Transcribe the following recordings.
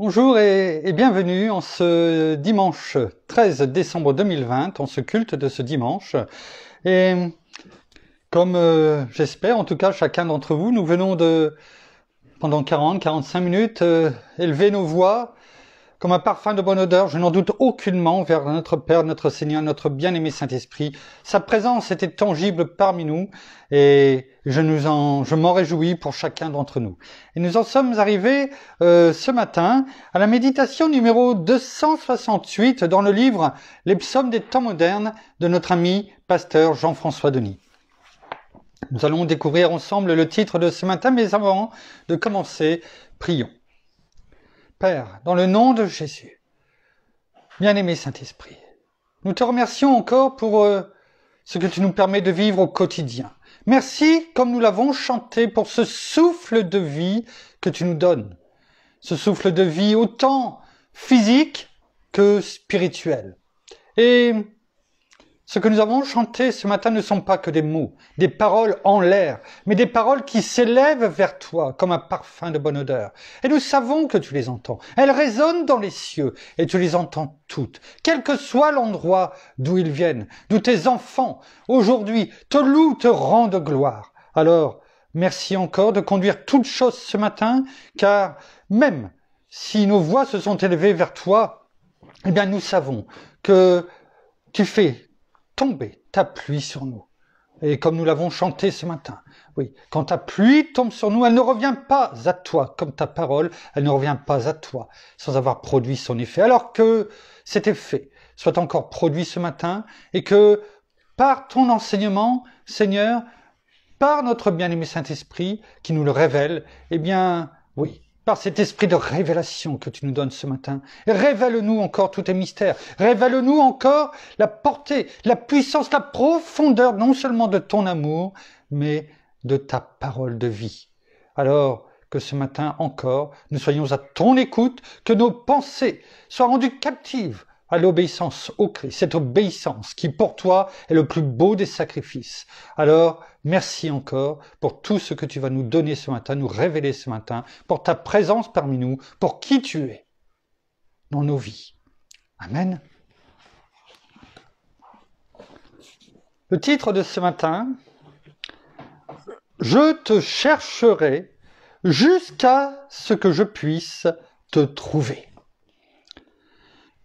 Bonjour et bienvenue en ce dimanche 13 décembre 2020, en ce culte de ce dimanche. Et comme j'espère, en tout cas chacun d'entre vous, nous venons pendant 40-45 minutes, élever nos voix comme un parfum de bonne odeur, je n'en doute aucunement, vers notre Père, notre Seigneur, notre bien-aimé Saint-Esprit. Sa présence était tangible parmi nous et je m'en réjouis pour chacun d'entre nous. Et nous en sommes arrivés ce matin à la méditation numéro 268 dans le livre Les psaumes des temps modernes de notre ami pasteur Jean-François Denis. Nous allons découvrir ensemble le titre de ce matin, mais avant de commencer, prions. Père, dans le nom de Jésus, bien-aimé Saint-Esprit, nous te remercions encore pour ce que tu nous permets de vivre au quotidien. Merci, comme nous l'avons chanté, pour ce souffle de vie que tu nous donnes. Ce souffle de vie autant physique que spirituel. Et ce que nous avons chanté ce matin ne sont pas que des mots, des paroles en l'air, mais des paroles qui s'élèvent vers toi comme un parfum de bonne odeur. Et nous savons que tu les entends. Elles résonnent dans les cieux et tu les entends toutes, quel que soit l'endroit d'où ils viennent, d'où tes enfants, aujourd'hui, te louent, te rendent gloire. Alors, merci encore de conduire toutes choses ce matin, car même si nos voix se sont élevées vers toi, eh bien nous savons que tu fais tomber ta pluie sur nous. Et comme nous l'avons chanté ce matin, oui, quand ta pluie tombe sur nous, elle ne revient pas à toi, comme ta parole, elle ne revient pas à toi, sans avoir produit son effet. Alors que cet effet soit encore produit ce matin, et que par ton enseignement, Seigneur, par notre bien-aimé Saint-Esprit, qui nous le révèle, eh bien, oui, par cet esprit de révélation que tu nous donnes ce matin, révèle-nous encore tous tes mystères, révèle-nous encore la portée, la puissance, la profondeur, non seulement de ton amour, mais de ta parole de vie. Alors que ce matin encore, nous soyons à ton écoute, que nos pensées soient rendues captives à l'obéissance au Christ, cette obéissance qui pour toi est le plus beau des sacrifices. Alors, merci encore pour tout ce que tu vas nous donner ce matin, nous révéler ce matin, pour ta présence parmi nous, pour qui tu es dans nos vies. Amen. Le titre de ce matin, je te chercherai jusqu'à ce que je puisse te trouver.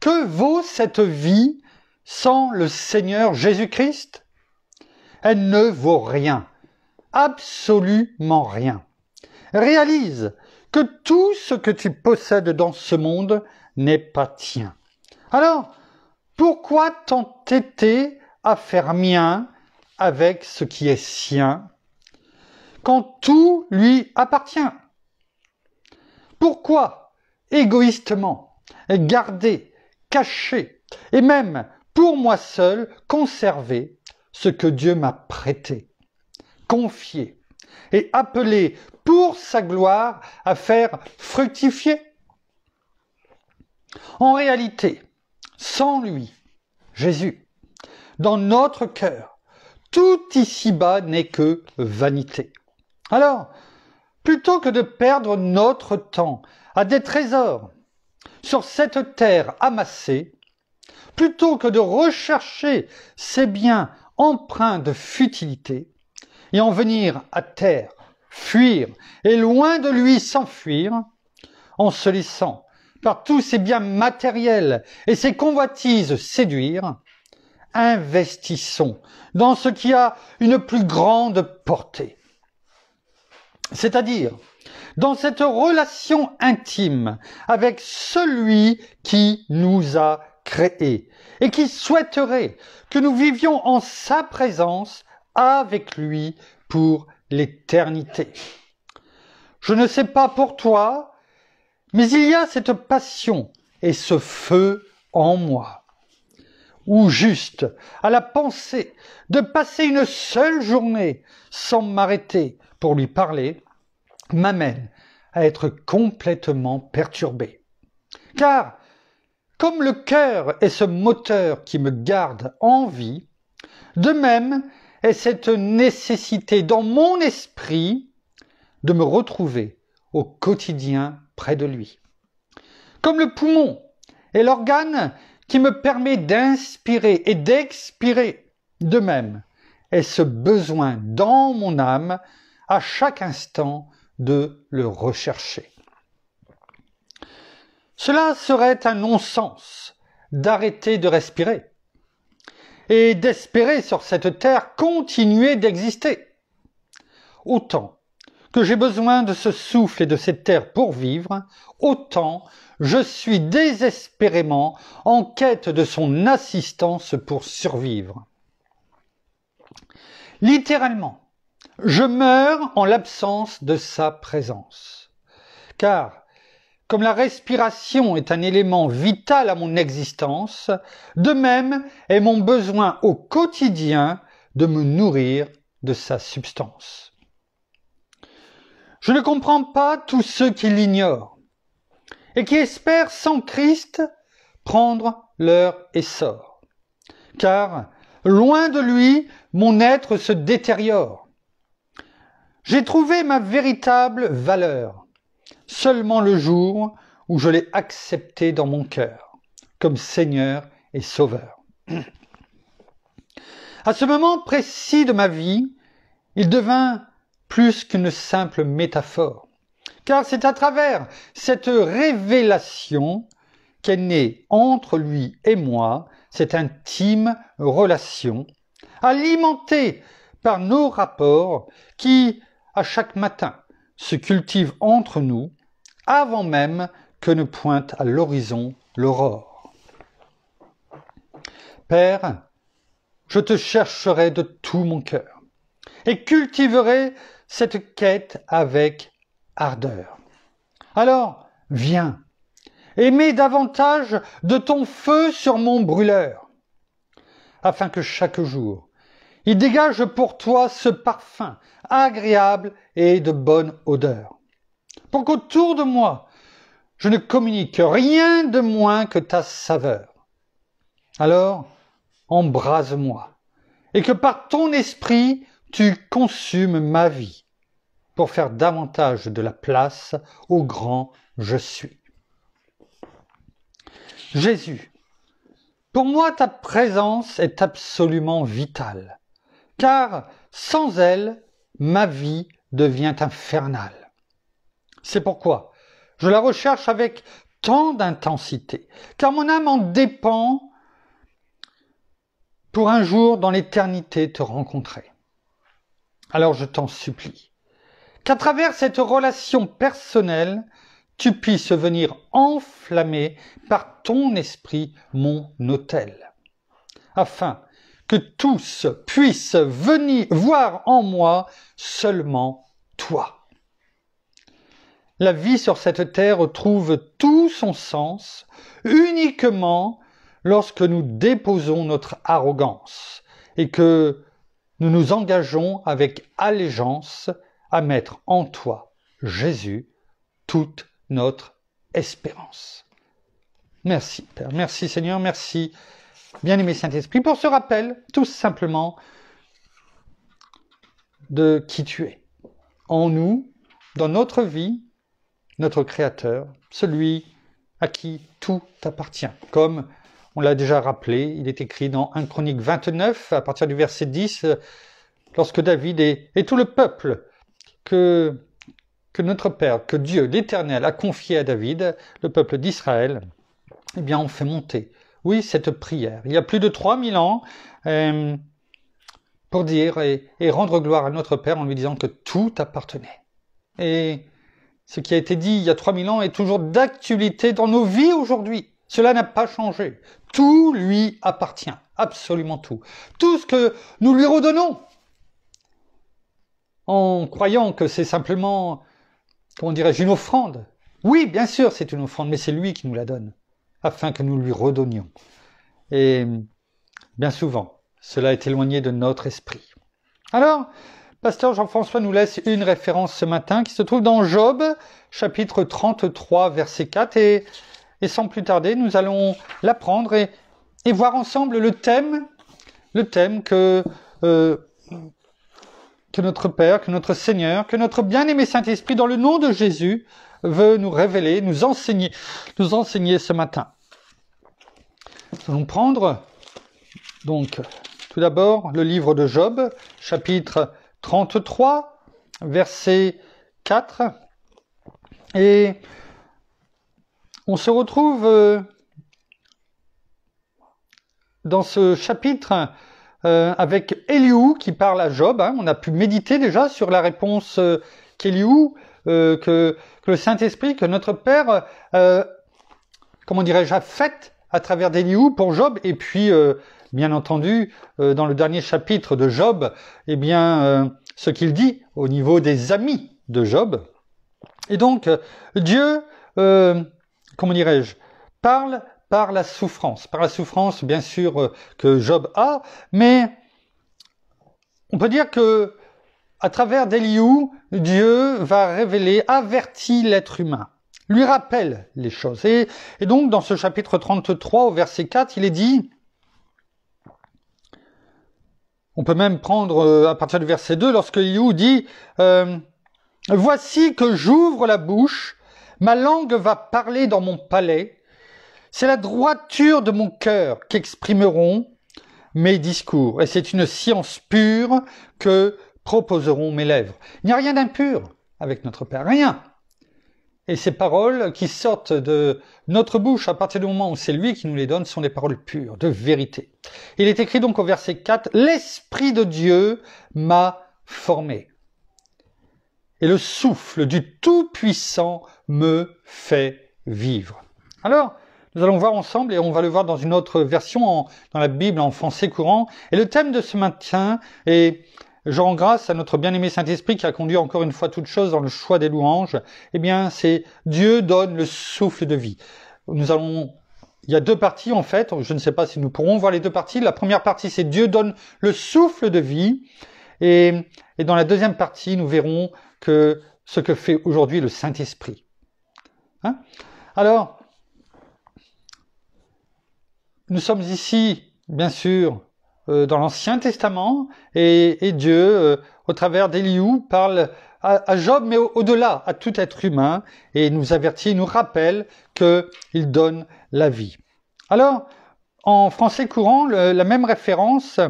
Que vaut cette vie sans le Seigneur Jésus-Christ ? Elle ne vaut rien, absolument rien. Réalise que tout ce que tu possèdes dans ce monde n'est pas tien. Alors, pourquoi t'entêter à faire mien avec ce qui est sien, quand tout lui appartient ? Pourquoi, égoïstement, garder, cacher, et même, pour moi seul, conserver ce que Dieu m'a prêté, confié, et appelé pour sa gloire à faire fructifier ? En réalité, sans lui, Jésus, dans notre cœur, tout ici-bas n'est que vanité. Alors, plutôt que de perdre notre temps à des trésors sur cette terre amassée, plutôt que de rechercher ces biens empreints de futilité et en venir à terre, fuir et loin de lui s'enfuir, en se laissant par tous ces biens matériels et ces convoitises séduire, investissons dans ce qui a une plus grande portée. C'est-à-dire dans cette relation intime avec celui qui nous a créés et qui souhaiterait que nous vivions en sa présence avec lui pour l'éternité. Je ne sais pas pour toi, mais il y a cette passion et ce feu en moi, ou juste à la pensée de passer une seule journée sans m'arrêter pour lui parler, m'amène à être complètement perturbé. Car, comme le cœur est ce moteur qui me garde en vie, de même est cette nécessité dans mon esprit de me retrouver au quotidien près de lui. comme le poumon est l'organe qui me permet d'inspirer et d'expirer. De même est ce besoin dans mon âme à chaque instant de le rechercher. Cela serait un non-sens d'arrêter de respirer et d'espérer sur cette terre continuer d'exister. Autant que j'ai besoin de ce souffle et de cette terre pour vivre, autant je suis désespérément en quête de son assistance pour survivre. Littéralement, je meurs en l'absence de sa présence. Car, comme la respiration est un élément vital à mon existence, de même est mon besoin au quotidien de me nourrir de sa substance. Je ne comprends pas tous ceux qui l'ignorent et qui espèrent sans Christ prendre leur essor. Car, loin de lui, mon être se détériore. J'ai trouvé ma véritable valeur seulement le jour où je l'ai accepté dans mon cœur, comme Seigneur et Sauveur. À ce moment précis de ma vie, il devint plus qu'une simple métaphore, car c'est à travers cette révélation qu'est née entre lui et moi cette intime relation, alimentée par nos rapports qui, à chaque matin, se cultivent entre nous, avant même que ne pointe à l'horizon l'aurore. Père, je te chercherai de tout mon cœur et cultiverai cette quête avec ardeur. Alors, viens, et mets davantage de ton feu sur mon brûleur, afin que chaque jour, il dégage pour toi ce parfum agréable et de bonne odeur, pour qu'autour de moi, je ne communique rien de moins que ta saveur. Alors, embrase-moi, et que par ton esprit, tu consumes ma vie, pour faire davantage de la place au grand je suis. Jésus, pour moi ta présence est absolument vitale, car sans elle, ma vie devient infernale. C'est pourquoi je la recherche avec tant d'intensité, car mon âme en dépend pour un jour dans l'éternité te rencontrer. Alors je t'en supplie, qu'à travers cette relation personnelle, tu puisses venir enflammer par ton esprit mon autel, afin que tous puissent venir voir en moi seulement toi. La vie sur cette terre trouve tout son sens uniquement lorsque nous déposons notre arrogance et que nous nous engageons avec allégeance à mettre en toi, Jésus, toute notre espérance. Merci Père, merci Seigneur, merci bien-aimé Saint-Esprit pour ce rappel tout simplement de qui tu es. En nous, dans notre vie, notre Créateur, celui à qui tout appartient. Comme on l'a déjà rappelé, il est écrit dans 1 Chronique 29, à partir du verset 10, lorsque David et tout le peuple que notre Père, que Dieu, l'Éternel, a confié à David, le peuple d'Israël, eh bien, on fait monter, oui, cette prière. Il y a plus de 3000 ans, pour dire et rendre gloire à notre Père en lui disant que tout appartenait. Et ce qui a été dit il y a 3000 ans est toujours d'actualité dans nos vies aujourd'hui. Cela n'a pas changé. Tout lui appartient, absolument tout. Tout ce que nous lui redonnons, en croyant que c'est simplement, comment dirais-je, une offrande. Oui, bien sûr, c'est une offrande, mais c'est lui qui nous la donne, afin que nous lui redonnions. Et bien souvent, cela est éloigné de notre esprit. Alors, Pasteur Jean-François nous laisse une référence ce matin qui se trouve dans Job, chapitre 33, verset 4. Et sans plus tarder, nous allons l'apprendre et voir ensemble le thème que que notre Père, que notre Seigneur, que notre bien-aimé Saint-Esprit, dans le nom de Jésus, veut nous révéler, nous enseigner ce matin. Nous allons prendre, donc, tout d'abord, le livre de Job, chapitre 33, verset 4. Et on se retrouve dans ce chapitre avec Éliou qui parle à Job. On a pu méditer déjà sur la réponse qu'Éliou, que le Saint-Esprit, que notre Père, comment dirais-je, a faite à travers d'Éliou pour Job. Et puis, bien entendu, dans le dernier chapitre de Job, eh bien, ce qu'il dit au niveau des amis de Job. Et donc, Dieu, comment dirais-je, parle par la souffrance, bien sûr, que Job a, mais on peut dire que à travers d'Éliou, Dieu va révéler, avertit l'être humain, lui rappelle les choses. Et donc, dans ce chapitre 33, au verset 4, il est dit, on peut même prendre à partir du verset 2, lorsque Éliou dit « Voici que j'ouvre la bouche, ma langue va parler dans mon palais, c'est la droiture de mon cœur qu'exprimeront mes discours, et c'est une science pure que proposeront mes lèvres. » Il n'y a rien d'impur avec notre Père, rien. Et ces paroles qui sortent de notre bouche à partir du moment où c'est lui qui nous les donne sont des paroles pures, de vérité. Il est écrit donc au verset 4, « L'Esprit de Dieu m'a formé, et le souffle du Tout-Puissant me fait vivre. » Alors, nous allons voir ensemble, et on va le voir dans une autre version dans la Bible en français courant. Et le thème de ce matin est, je rends grâce à notre bien-aimé Saint-Esprit qui a conduit encore une fois toute chose dans le choix des louanges. Eh bien, c'est Dieu donne le souffle de vie. Il y a deux parties en fait. Je ne sais pas si nous pourrons voir les deux parties. La première partie, c'est Dieu donne le souffle de vie. Et dans la deuxième partie, nous verrons que ce que fait aujourd'hui le Saint-Esprit. Alors, nous sommes ici, bien sûr, dans l'Ancien Testament, et Dieu, au travers d'Éliou, parle à Job, mais au-delà, à tout être humain, et nous avertit, nous rappelle qu'il donne la vie. Alors, en français courant, la même référence,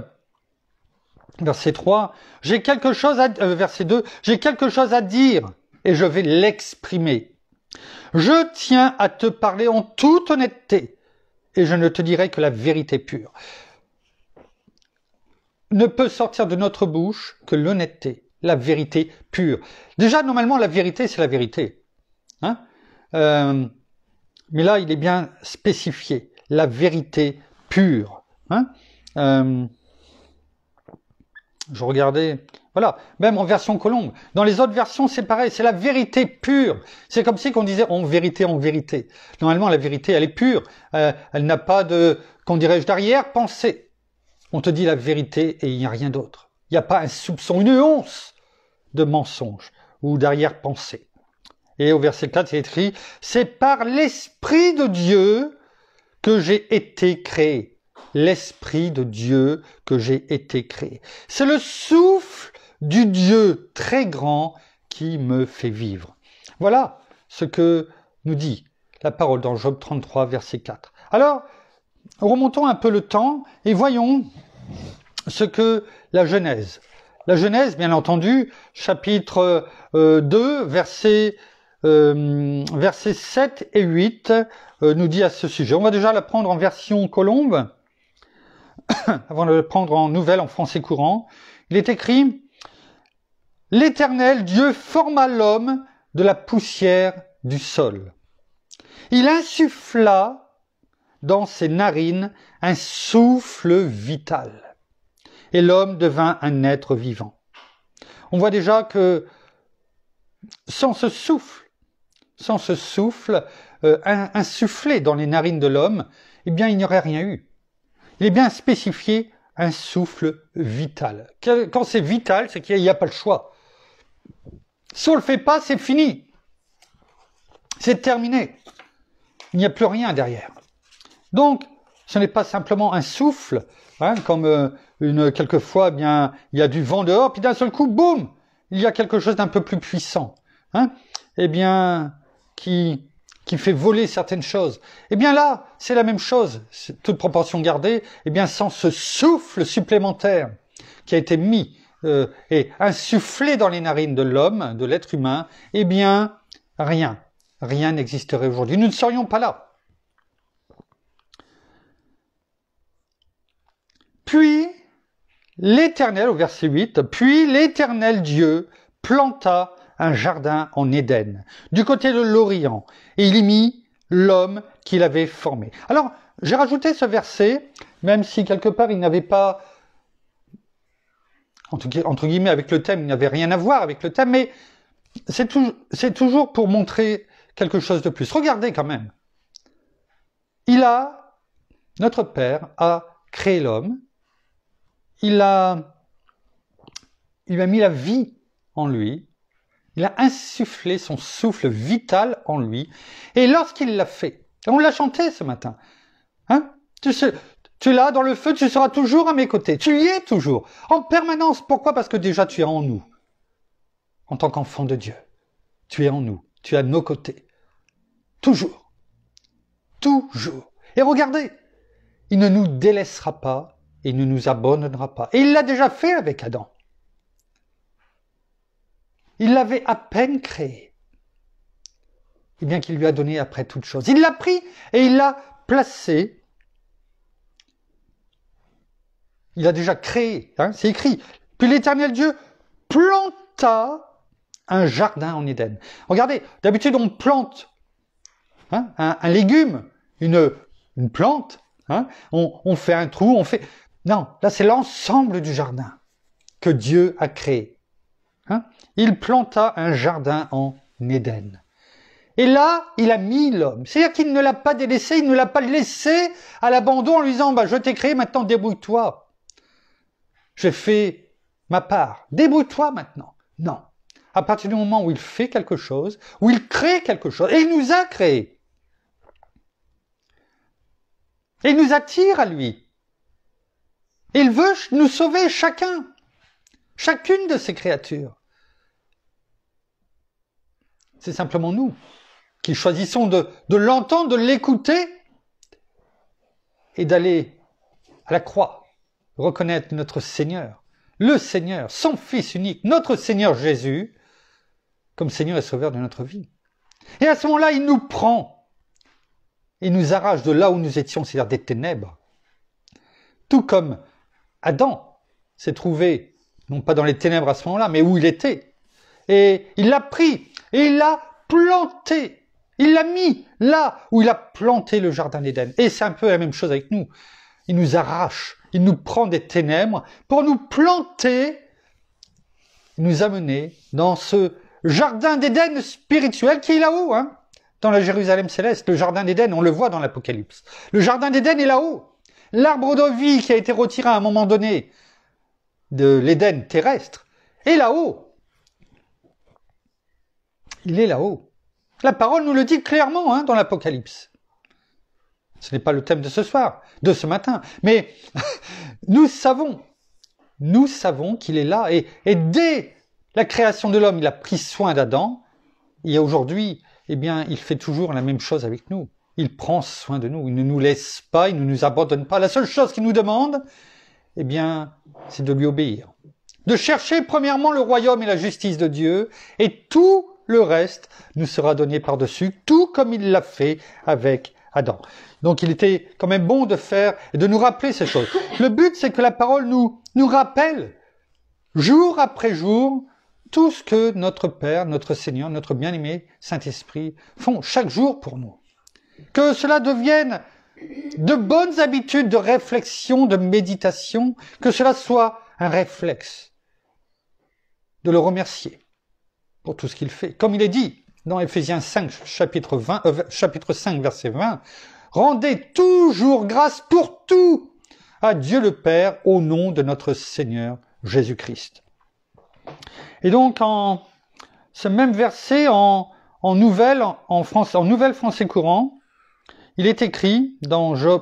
verset 3, verset 2, j'ai quelque chose à dire, et je vais l'exprimer. Je tiens à te parler en toute honnêteté, et je ne te dirai que la vérité pure. Ne peut sortir de notre bouche que l'honnêteté, la vérité pure. Déjà, normalement, la vérité, c'est la vérité. Mais là, il est bien spécifié. La vérité pure. Je regardais, voilà, même en version Colombe. Dans les autres versions, c'est pareil, c'est la vérité pure. C'est comme si qu'on disait en vérité, en vérité. Normalement, la vérité, elle est pure. Elle n'a pas de, qu'on dirais-je, d'arrière-pensée. On te dit la vérité et il n'y a rien d'autre. Il n'y a pas un soupçon, une once de mensonge ou d'arrière-pensée. Et au verset 4, c'est écrit, c'est par l'Esprit de Dieu que j'ai été créé. L'Esprit de Dieu que j'ai été créé. C'est le souffle du Dieu très grand qui me fait vivre. Voilà ce que nous dit la parole dans Job 33, verset 4. Alors, remontons un peu le temps et voyons ce que la Genèse. La Genèse, bien entendu, chapitre 2, versets 7 et 8, nous dit à ce sujet. On va déjà la prendre en version Colombe, avant de le prendre en nouvelle, en français courant. Il est écrit « L'Éternel Dieu forma l'homme de la poussière du sol. Il insuffla dans ses narines un souffle vital. Et l'homme devint un être vivant. » On voit déjà que sans ce souffle insufflé dans les narines de l'homme, eh bien il n'y aurait rien eu. Il est bien spécifié un souffle vital. Quand c'est vital, c'est qu'il n'y a pas le choix. Si on ne le fait pas, c'est fini. C'est terminé. Il n'y a plus rien derrière. Donc, Ce n'est pas simplement un souffle, hein, comme quelquefois, eh bien, il y a du vent dehors, puis d'un seul coup, boum, il y a quelque chose d'un peu plus puissant, hein, eh bien, qui fait voler certaines choses. Eh bien là, c'est la même chose, toute proportion gardée, eh bien, sans ce souffle supplémentaire qui a été mis et insufflé dans les narines de l'homme, de l'être humain, eh bien, rien n'existerait aujourd'hui. Nous ne serions pas là. Puis, l'Éternel, au verset 8, puis l'Éternel Dieu planta un jardin en Éden, du côté de l'Orient, et il y mit l'homme qu'il avait formé. Alors, j'ai rajouté ce verset, même si quelque part il n'avait pas, entre guillemets, avec le thème, il n'avait rien à voir avec le thème, mais c'est toujours pour montrer quelque chose de plus. Regardez quand même. Notre Père a créé l'homme, il a mis la vie en lui, il a insufflé son souffle vital en lui, et lorsqu'il l'a fait, on l'a chanté ce matin, hein, tu es là dans le feu, tu seras toujours à mes côtés, tu y es toujours, en permanence. Pourquoi? Parce que déjà tu es en nous, en tant qu'enfant de Dieu, tu es en nous, tu es à nos côtés, toujours, toujours. Et regardez, il ne nous délaissera pas, il ne nous abandonnera pas, et il l'a déjà fait avec Adam. Il l'avait à peine créé, et bien qu'il lui a donné après toute chose. Il l'a pris et il l'a placé. Il a déjà créé, hein, c'est écrit. Puis l'Éternel Dieu planta un jardin en Éden. Regardez, d'habitude on plante un légume, une plante, hein, on fait un trou, Non, là c'est l'ensemble du jardin que Dieu a créé. Hein? Il planta un jardin en Éden. Et là, il a mis l'homme. C'est-à-dire qu'il ne l'a pas délaissé, il ne l'a pas laissé à l'abandon en lui disant « je t'ai créé, maintenant débrouille-toi. J'ai fait ma part. Débrouille-toi maintenant. » Non. À partir du moment où il fait quelque chose, où il crée quelque chose, et il nous a créés. Et il nous attire à lui. Et il veut nous sauver chacune de ces créatures. C'est simplement nous qui choisissons de l'entendre, de l'écouter et d'aller à la croix, reconnaître notre Seigneur, le Seigneur, son Fils unique, notre Seigneur Jésus, comme Seigneur et Sauveur de notre vie. Et à ce moment-là, il nous prend, il nous arrache de là où nous étions, c'est-à-dire des ténèbres. Tout comme Adam s'est trouvé, non pas dans les ténèbres à ce moment-là, mais où il était. Et il l'a pris, et il l'a planté. Il l'a mis là où il a planté le jardin d'Éden. Et c'est un peu la même chose avec nous. Il nous arrache, il nous prend des ténèbres pour nous planter, nous amener dans ce jardin d'Éden spirituel qui est là-haut, hein, dans la Jérusalem céleste. Le jardin d'Éden, on le voit dans l'Apocalypse. Le jardin d'Éden est là-haut. L'arbre de vie qui a été retiré à un moment donné de l'Éden terrestre est là-haut. Il est là-haut. La parole nous le dit clairement, hein, dans l'Apocalypse. Ce n'est pas le thème de ce soir, de ce matin, mais nous savons qu'il est là, et dès la création de l'homme, il a pris soin d'Adam, et aujourd'hui, eh bien, il fait toujours la même chose avec nous. Il prend soin de nous, il ne nous laisse pas, il ne nous abandonne pas. La seule chose qu'il nous demande, eh bien, c'est de lui obéir. De chercher premièrement le royaume et la justice de Dieu, et tout le reste nous sera donné par-dessus, tout comme il l'a fait avec Adam. Donc il était quand même bon de faire et de nous rappeler ces choses. Le but, c'est que la parole nous rappelle, jour après jour, tout ce que notre Père, notre Seigneur, notre bien-aimé Saint-Esprit font chaque jour pour nous. Que cela devienne de bonnes habitudes de réflexion, de méditation, que cela soit un réflexe de le remercier pour tout ce qu'il fait. Comme il est dit dans Éphésiens 5, chapitre 5, verset 20, « Rendez toujours grâce pour tout à Dieu le Père au nom de notre Seigneur Jésus-Christ. » Et donc, en ce même verset, en Nouvelle français courant, il est écrit dans Genèse,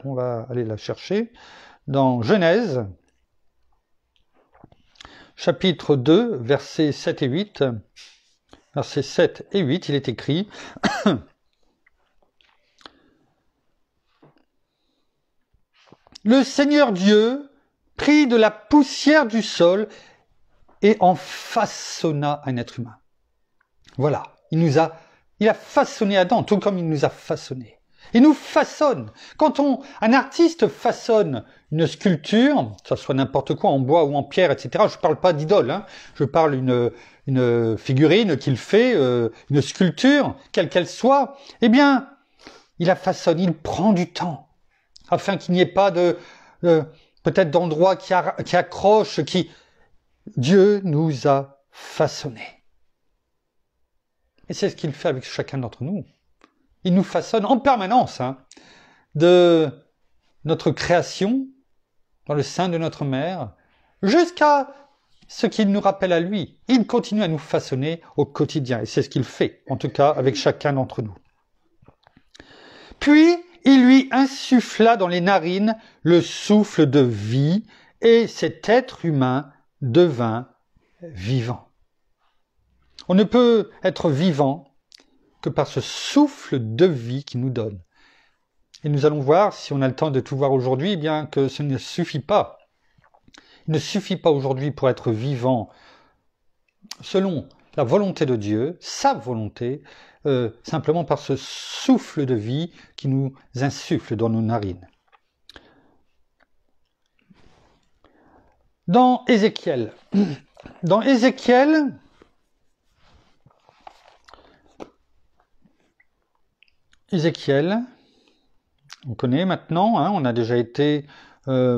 on va aller la chercher, dans Genèse, chapitre 2, versets 7 et 8, versets 7 et 8, il est écrit « Le Seigneur Dieu prit de la poussière du sol et en façonna un être humain. » Voilà, il a façonné Adam, tout comme il nous a façonnés. Il nous façonne. Quand un artiste façonne une sculpture, que ce soit n'importe quoi, en bois ou en pierre, etc., je ne parle pas d'idole, hein, je parle une figurine qu'il fait, une sculpture, quelle qu'elle soit, eh bien, il la façonne, il prend du temps, afin qu'il n'y ait pas peut-être d'endroits qui accrochent, Dieu nous a façonnés. Et c'est ce qu'il fait avec chacun d'entre nous. Il nous façonne en permanence de notre création dans le sein de notre mère jusqu'à ce qu'il nous rappelle à lui. Il continue à nous façonner au quotidien et c'est ce qu'il fait, en tout cas avec chacun d'entre nous. Puis, il lui insuffla dans les narines le souffle de vie et cet être humain devint vivant. On ne peut être vivant que par ce souffle de vie qu'il nous donne. Et nous allons voir, si on a le temps de tout voir aujourd'hui, eh bien que ce ne suffit pas. Il ne suffit pas aujourd'hui pour être vivant selon la volonté de Dieu, sa volonté, simplement par ce souffle de vie qui nous insuffle dans nos narines. Dans Ézéchiel, on connaît maintenant, on a déjà été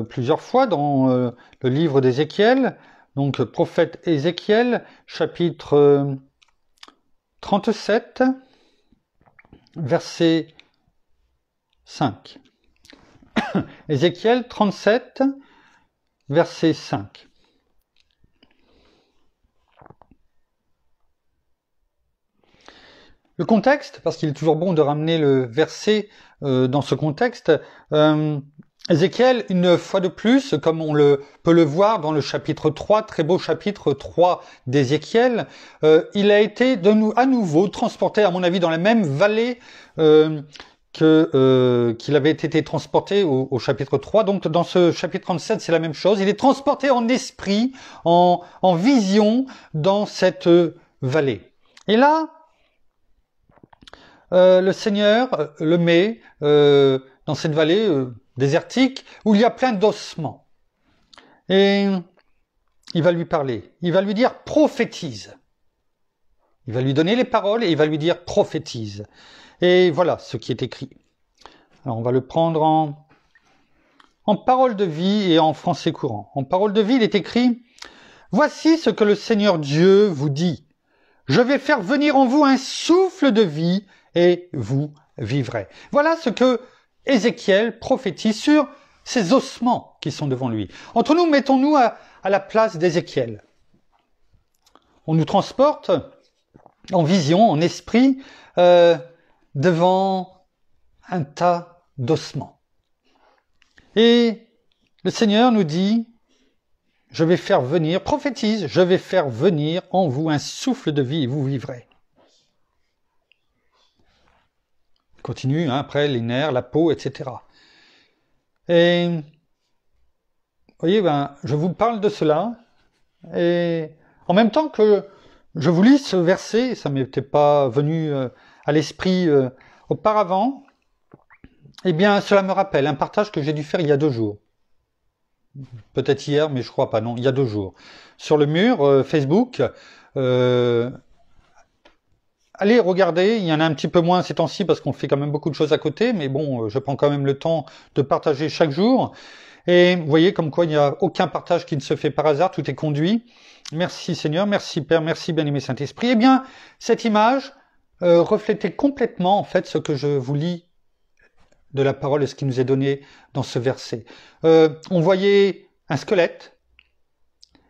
plusieurs fois dans le livre d'Ézéchiel, donc prophète Ézéchiel, chapitre 37, verset 5. Ézéchiel 37, verset 5. Le contexte, parce qu'il est toujours bon de ramener le verset dans ce contexte, Ézéchiel, une fois de plus, comme on peut le voir dans le chapitre 3, très beau chapitre 3 d'Ézéchiel, il a été à nouveau transporté, à mon avis, dans la même vallée qu'il avait été transporté au chapitre 3. Donc dans ce chapitre 37, c'est la même chose. Il est transporté en esprit, en vision dans cette vallée. Et là, le Seigneur le met dans cette vallée désertique où il y a plein d'ossements. Et il va lui parler. Il va lui dire « prophétise ». Il va lui donner les paroles et il va lui dire « prophétise ». Et voilà ce qui est écrit. Alors on va le prendre en parole de vie et en français courant. En parole de vie, il est écrit « Voici ce que le Seigneur Dieu vous dit. Je vais faire venir en vous un souffle de vie et vous vivrez. » Voilà ce que Ézéchiel prophétise sur ces ossements qui sont devant lui. Entre nous, mettons-nous à la place d'Ézéchiel. On nous transporte en vision, en esprit, devant un tas d'ossements. Et le Seigneur nous dit, je vais faire venir, prophétise, je vais faire venir en vous un souffle de vie et vous vivrez. Continue, après les nerfs, la peau, etc. Et vous voyez, je vous parle de cela, et en même temps que je vous lis ce verset, ça ne m'était pas venu à l'esprit auparavant, eh bien cela me rappelle un partage que j'ai dû faire il y a 2 jours. Peut-être hier, mais je crois pas, non, il y a 2 jours. Sur le mur Facebook, allez regarder, il y en a un petit peu moins ces temps-ci parce qu'on fait quand même beaucoup de choses à côté, mais bon, je prends quand même le temps de partager chaque jour. Et vous voyez comme quoi il n'y a aucun partage qui ne se fait par hasard, tout est conduit. Merci Seigneur, merci Père, merci bien-aimé Saint-Esprit. Eh bien, cette image reflétait complètement en fait ce que je vous lis de la parole et ce qui nous est donné dans ce verset. On voyait un squelette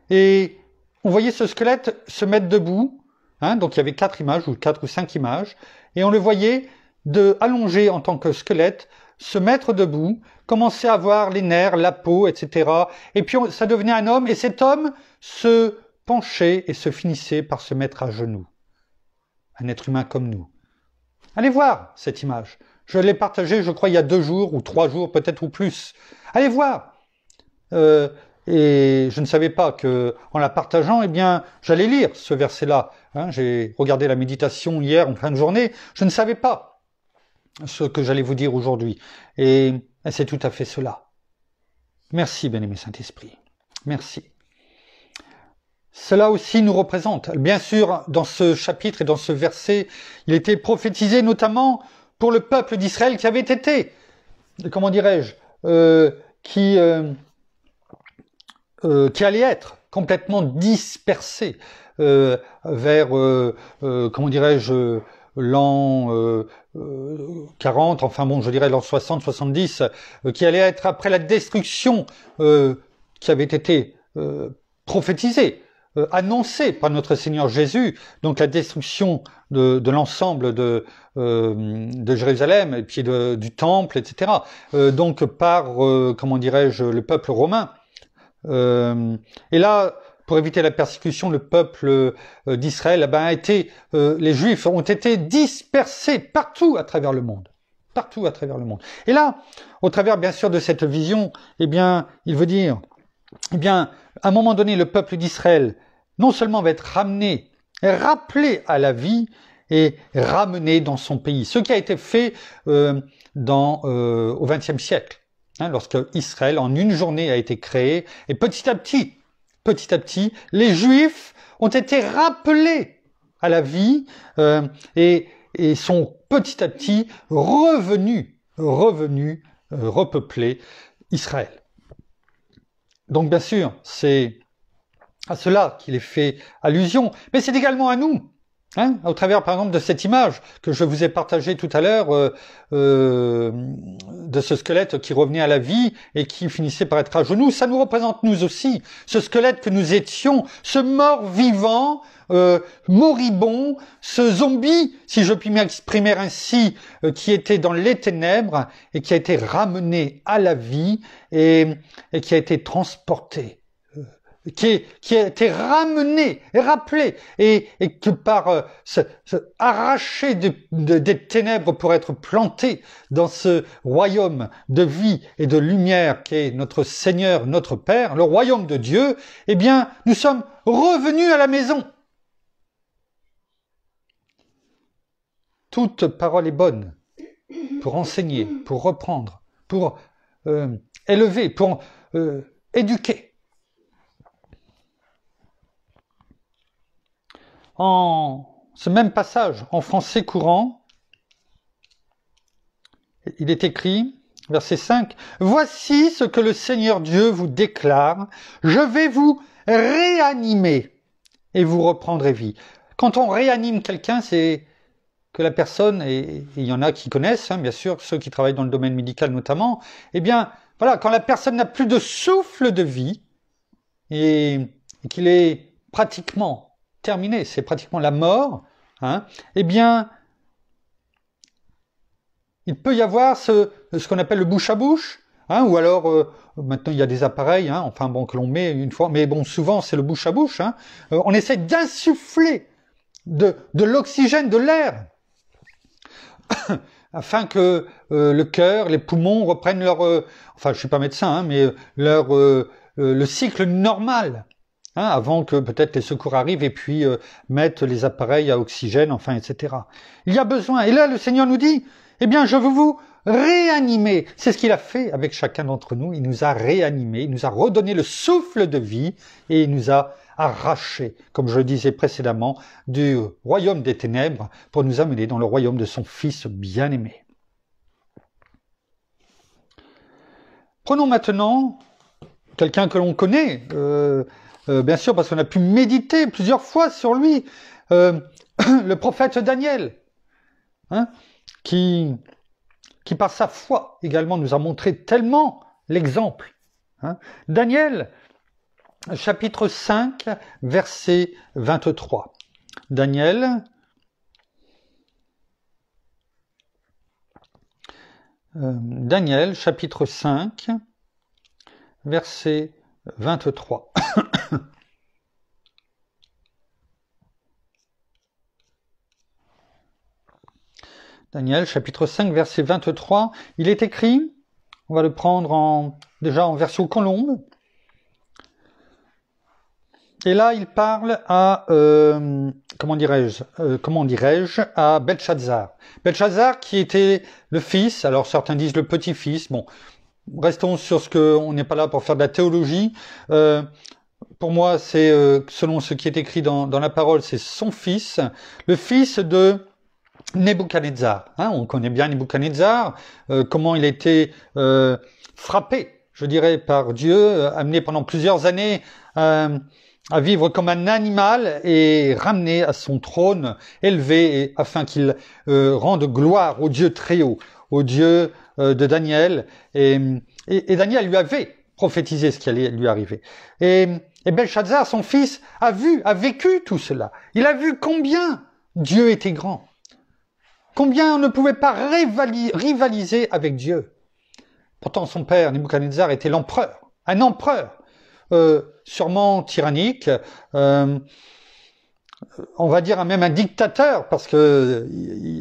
et on voyait ce squelette se mettre debout, Hein, donc il y avait 4 images, ou 4 ou 5 images, et on le voyait allongé en tant que squelette, se mettre debout, commencer à voir les nerfs, la peau, etc. Et puis ça devenait un homme, et cet homme se penchait et se finissait par se mettre à genoux. Un être humain comme nous. Allez voir cette image. Je l'ai partagée, je crois, il y a 2 jours, ou 3 jours, peut-être, ou plus. Allez voir. Et je ne savais pas que, en la partageant, eh bien, j'allais lire ce verset-là. Hein, j'ai regardé la méditation hier en fin de journée. Je ne savais pas ce que j'allais vous dire aujourd'hui. Et c'est tout à fait cela. Merci, bien-aimé Saint-Esprit. Merci. Cela aussi nous représente. Bien sûr, dans ce chapitre et dans ce verset, il était prophétisé notamment pour le peuple d'Israël qui avait été, comment dirais-je, qui allait être complètement dispersé vers, comment dirais-je, l'an 40, enfin bon, je dirais l'an 60, 70, qui allait être après la destruction qui avait été prophétisée, annoncée par notre Seigneur Jésus, donc la destruction de l'ensemble de Jérusalem et puis du temple, etc. Donc par, comment dirais-je, le peuple romain. Et là, pour éviter la persécution, le peuple d'Israël les Juifs ont été dispersés partout à travers le monde. Partout à travers le monde. Et là, au travers bien sûr de cette vision, eh bien, il veut dire, eh bien, à un moment donné, le peuple d'Israël, non seulement va être ramené, rappelé à la vie et ramené dans son pays. Ce qui a été fait au XXe siècle. Hein, lorsque Israël, en une journée, a été créé, et petit à petit, les Juifs ont été rappelés à la vie et sont petit à petit revenus repeupler Israël. Donc bien sûr, c'est à cela qu'il est fait allusion, mais c'est également à nous. Hein, au travers, par exemple, de cette image que je vous ai partagée tout à l'heure de ce squelette qui revenait à la vie et qui finissait par être à genoux, ça nous représente nous aussi, ce squelette que nous étions, ce mort vivant, moribond, ce zombie, si je puis m'exprimer ainsi, qui était dans les ténèbres et qui a été ramené à la vie et qui a été transporté. Qui a été ramené, rappelé, et que par arraché des ténèbres pour être planté dans ce royaume de vie et de lumière qui est notre Seigneur, notre Père, le royaume de Dieu, eh bien, nous sommes revenus à la maison. Toute parole est bonne pour enseigner, pour reprendre, pour élever, pour éduquer. En ce même passage, en français courant, il est écrit, verset 5, « Voici ce que le Seigneur Dieu vous déclare, je vais vous réanimer et vous reprendrez vie. » Quand on réanime quelqu'un, c'est que la personne, et il y en a qui connaissent, hein, bien sûr, ceux qui travaillent dans le domaine médical notamment, eh bien, voilà, quand la personne n'a plus de souffle de vie et qu'il est pratiquement terminé, c'est pratiquement la mort, hein, eh bien, il peut y avoir ce qu'on appelle le bouche à bouche, hein, ou alors, maintenant il y a des appareils, hein, enfin bon, que l'on met une fois, mais bon, souvent c'est le bouche à bouche, hein, on essaie d'insuffler de l'oxygène, de l'air, afin que le cœur, les poumons reprennent leur, enfin je suis pas médecin, hein, mais le cycle normal. Hein, avant que peut-être les secours arrivent et puis mettent les appareils à oxygène, enfin, etc. Il y a besoin. Et là, le Seigneur nous dit, eh bien, je veux vous réanimer. C'est ce qu'il a fait avec chacun d'entre nous. Il nous a réanimés, il nous a redonné le souffle de vie et il nous a arrachés, comme je le disais précédemment, du royaume des ténèbres pour nous amener dans le royaume de son Fils bien-aimé. Prenons maintenant quelqu'un que l'on connaît, bien sûr, parce qu'on a pu méditer plusieurs fois sur lui, le prophète Daniel, hein, qui par sa foi également nous a montré tellement l'exemple. Hein. Daniel, chapitre 5, verset 23. Daniel. Daniel, chapitre 5, verset 23. Daniel, chapitre 5, verset 23. Il est écrit, on va le prendre déjà en version colombe. Et là, il parle à, comment dirais-je, à Belchazzar. Belchazzar qui était le fils, alors certains disent le petit-fils, bon, restons sur ce que, on n'est pas là pour faire de la théologie. Pour moi, c'est, selon ce qui est écrit dans la parole, c'est son fils, le fils de Nebuchadnezzar. On connaît bien Nebuchadnezzar, comment il a été frappé, je dirais, par Dieu, amené pendant plusieurs années à vivre comme un animal et ramené à son trône élevé afin qu'il rende gloire au Dieu très haut, au Dieu de Daniel. Et Daniel lui avait prophétisé ce qui allait lui arriver. Et Belchazzar, son fils, a vécu tout cela. Il a vu combien Dieu était grand. Combien on ne pouvait pas rivaliser avec Dieu. Pourtant, son père, Nebuchadnezzar, était l'empereur, un empereur. Sûrement tyrannique, on va dire même un dictateur, parce que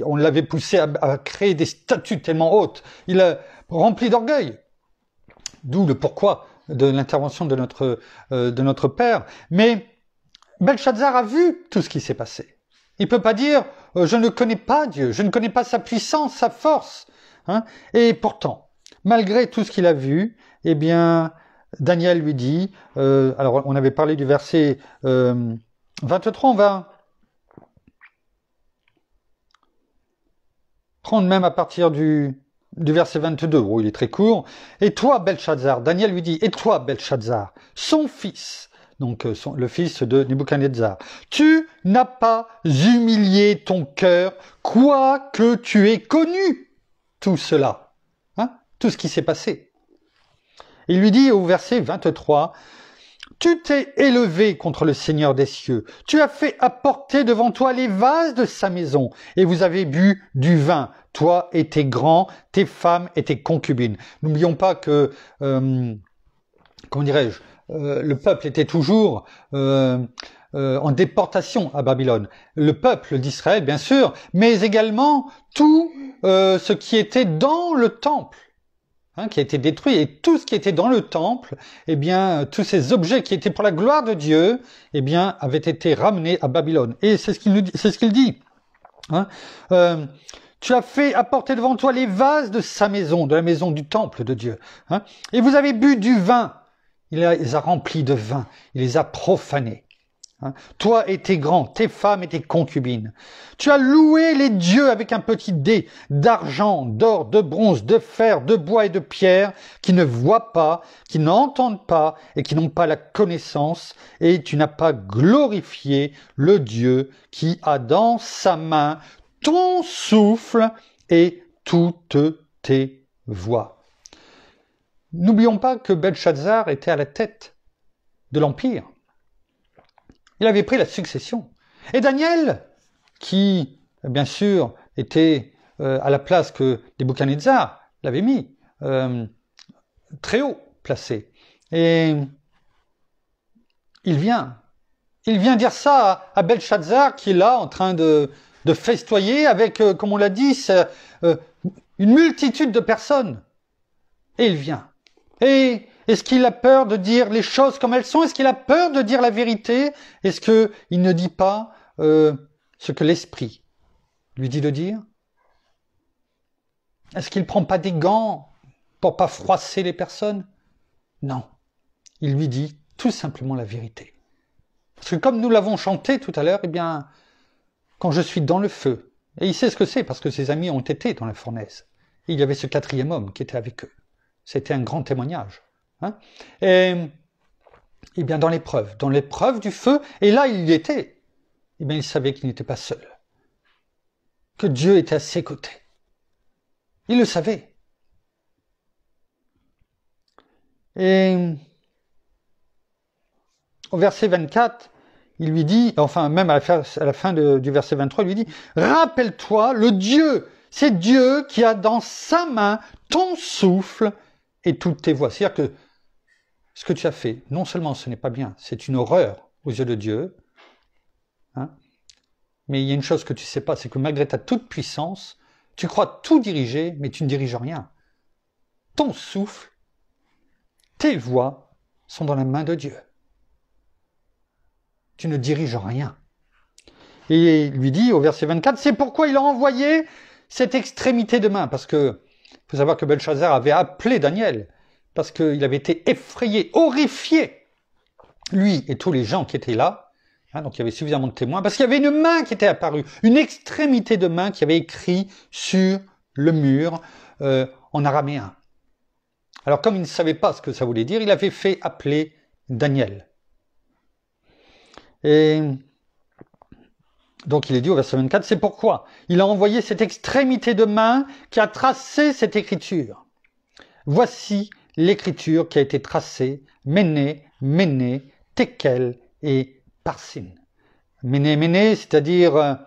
on l'avait poussé à créer des statues tellement hautes. Il a rempli d'orgueil. D'où le pourquoi de l'intervention de notre père. Mais Belchazzar a vu tout ce qui s'est passé. Il peut pas dire je ne connais pas Dieu, je ne connais pas sa puissance, sa force. Et pourtant, malgré tout ce qu'il a vu, eh bien Daniel lui dit, alors on avait parlé du verset 23, on va prendre même à partir du verset 22, où il est très court. Et toi, Belchazzar, Daniel lui dit, et toi, Belchazzar, son fils, donc le fils de Nebuchadnezzar, tu n'as pas humilié ton cœur, quoique tu aies connu tout cela, tout ce qui s'est passé. Il lui dit au verset 23, « Tu t'es élevé contre le Seigneur des cieux, tu as fait apporter devant toi les vases de sa maison, et vous avez bu du vin, toi et tes grands, tes femmes et tes concubines. » N'oublions pas que, comment dirais-je, le peuple était toujours en déportation à Babylone. Le peuple d'Israël, bien sûr, mais également tout ce qui était dans le temple. Qui a été détruit, et tout ce qui était dans le temple, eh bien, tous ces objets qui étaient pour la gloire de Dieu, eh bien, avaient été ramenés à Babylone. Et c'est ce qu'il dit. Tu as fait apporter devant toi les vases de sa maison, de la maison du temple de Dieu. Et vous avez bu du vin. Il les a remplis de vin. Il les a profanés. Toi et tes grands, tes femmes et tes concubines. Tu as loué les dieux avec un petit dé d'argent, d'or, de bronze, de fer, de bois et de pierre, qui ne voient pas, qui n'entendent pas et qui n'ont pas la connaissance, et tu n'as pas glorifié le Dieu qui a dans sa main ton souffle et toutes tes voix. N'oublions pas que Belchazzar était à la tête de l'empire. Il avait pris la succession. Et Daniel, qui, bien sûr, était à la place que Nebuchadnezzar l'avait mis, très haut placé. Et il vient dire ça à Belchazzar, qui est là en train de festoyer avec, comme on l'a dit, une multitude de personnes. Et il vient. Et est-ce qu'il a peur de dire les choses comme elles sont? Est-ce qu'il a peur de dire la vérité? Est-ce qu'il ne dit pas ce que l'Esprit lui dit de dire? Est-ce qu'il ne prend pas des gants pour pas froisser les personnes? Non. Il lui dit tout simplement la vérité. Parce que comme nous l'avons chanté tout à l'heure, eh bien, quand je suis dans le feu, et il sait ce que c'est parce que ses amis ont été dans la fournaise, et il y avait ce quatrième homme qui était avec eux. C'était un grand témoignage. Et bien dans l'épreuve du feu, et là il y était, et bien il savait qu'il n'était pas seul, que Dieu était à ses côtés. Il le savait. Et au verset 24, il lui dit, enfin même à la fin du verset 23, il lui dit, rappelle-toi, c'est Dieu qui a dans sa main ton souffle et toutes tes voies. C'est-à-dire que ce que tu as fait, non seulement ce n'est pas bien, c'est une horreur aux yeux de Dieu, hein, mais il y a une chose que tu ne sais pas, c'est que malgré ta toute puissance, tu crois tout diriger, mais tu ne diriges rien. Ton souffle, tes voies sont dans la main de Dieu. Tu ne diriges rien. Et il lui dit au verset 24, c'est pourquoi il a envoyé cette extrémité de main. Parce que, faut savoir que Belchazzar avait appelé Daniel, parce qu'il avait été effrayé, horrifié, lui et tous les gens qui étaient là. Hein, donc il y avait suffisamment de témoins, parce qu'il y avait une main qui était apparue, une extrémité de main qui avait écrit sur le mur en araméen. Alors comme il ne savait pas ce que ça voulait dire, il avait fait appeler Daniel. Et donc il est dit au verset 24, c'est pourquoi il a envoyé cette extrémité de main qui a tracé cette écriture. Voici l'écriture qui a été tracée, Méné, Méné, Tekel et Parsin. Méné, Méné, c'est-à-dire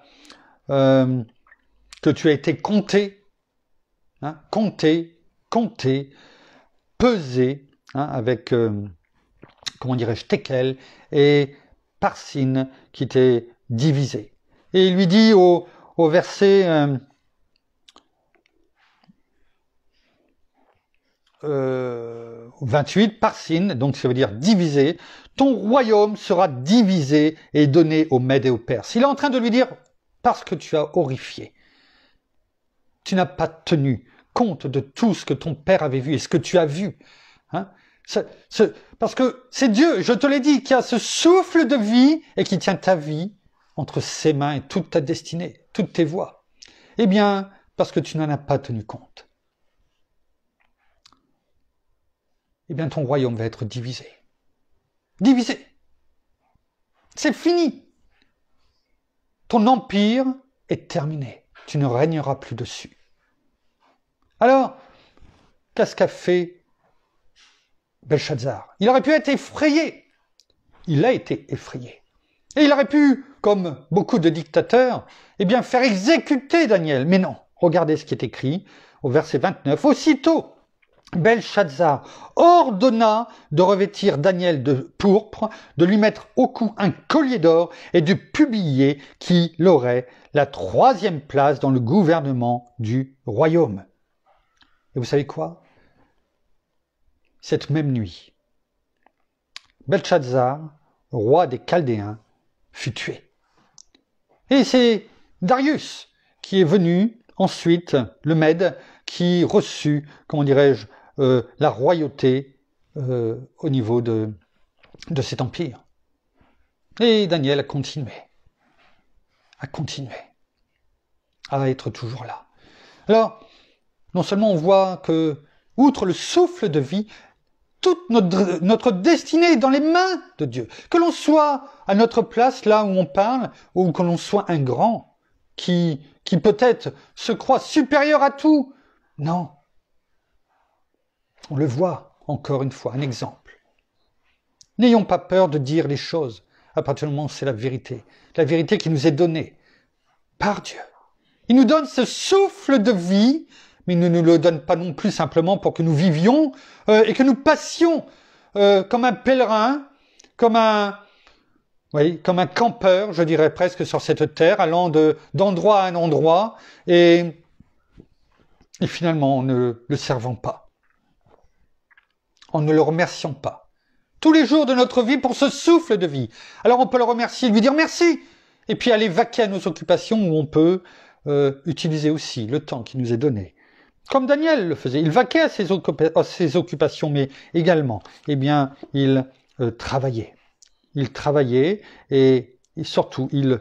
que tu as été compté, hein, compté, pesé, hein, avec, comment dirais-je, Tekel, et Parsin, qui était divisé. Et il lui dit au verset 28, Parsin, donc ça veut dire divisé, ton royaume sera divisé et donné aux Mèdes et aux Perses. Il est en train de lui dire, parce que tu as horrifié, tu n'as pas tenu compte de tout ce que ton père avait vu et ce que tu as vu. Hein, parce que c'est Dieu, je te l'ai dit, qui a ce souffle de vie et qui tient ta vie entre ses mains et toute ta destinée, toutes tes voies. Eh bien, parce que tu n'en as pas tenu compte. Eh bien, ton royaume va être divisé. Divisé. C'est fini. Ton empire est terminé. Tu ne régneras plus dessus. Alors, qu'est-ce qu'a fait Belchazzar? Il aurait pu être effrayé. Il a été effrayé. Et il aurait pu, comme beaucoup de dictateurs, eh bien, faire exécuter Daniel. Mais non, regardez ce qui est écrit au verset 29. Aussitôt, Belchazzar ordonna de revêtir Daniel de pourpre, de lui mettre au cou un collier d'or et de publier qu'il aurait la 3e place dans le gouvernement du royaume. Et vous savez quoi? Cette même nuit, Belchazzar, roi des Chaldéens, fut tué. Et c'est Darius qui est venu ensuite, le Mède, qui reçut, comment dirais-je, la royauté au niveau de cet empire. Et Daniel a continué à être toujours là. Alors, non seulement on voit que, outre le souffle de vie, toute notre destinée est dans les mains de Dieu. Que l'on soit à notre place, là où on parle, ou que l'on soit un grand, qui peut-être se croit supérieur à tout. Non. On le voit, encore une fois, un exemple. N'ayons pas peur de dire les choses, à partir du moment où c'est la vérité qui nous est donnée par Dieu. Il nous donne ce souffle de vie, mais il ne nous le donne pas non plus simplement pour que nous vivions et que nous passions comme un pèlerin, comme un campeur, je dirais presque, sur cette terre, allant d'endroit à un endroit, et finalement en ne le servant pas, en ne le remerciant pas. Tous les jours de notre vie pour ce souffle de vie. Alors on peut le remercier, lui dire merci, et puis aller vaquer à nos occupations où on peut utiliser aussi le temps qui nous est donné. Comme Daniel le faisait, il vaquait à ses occupations, mais également, eh bien, il travaillait. Il travaillait et surtout, il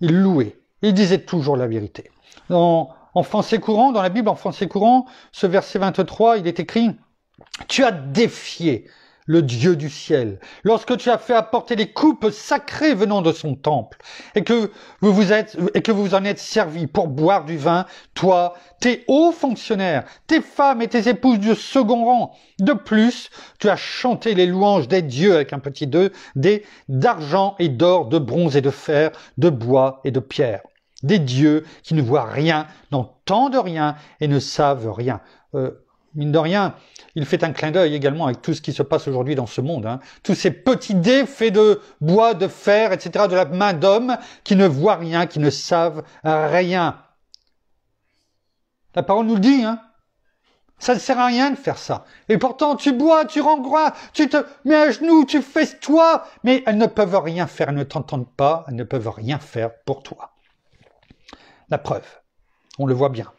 louait. Il disait toujours la vérité. En français courant, dans la Bible, en français courant, ce verset 23, il est écrit « Tu as défié le Dieu du ciel, lorsque tu as fait apporter les coupes sacrées venant de son temple, et que vous en êtes servis pour boire du vin, toi, tes hauts fonctionnaires, tes femmes et tes épouses du second rang. De plus, tu as chanté les louanges des dieux avec un petit 2, d'argent et d'or, de bronze et de fer, de bois et de pierre. Des dieux qui ne voient rien, n'entendent rien et ne savent rien. Mine de rien, il fait un clin d'œil également avec tout ce qui se passe aujourd'hui dans ce monde. Hein. Tous ces petits dés faits de bois, de fer, etc., de la main d'homme, qui ne voient rien, qui ne savent rien. La parole nous le dit, hein. Ça ne sert à rien de faire ça. Et pourtant, tu bois, tu rengroies, tu te mets à genoux, tu fesses-toi, mais elles ne peuvent rien faire, elles ne t'entendent pas, elles ne peuvent rien faire pour toi. La preuve, on le voit bien.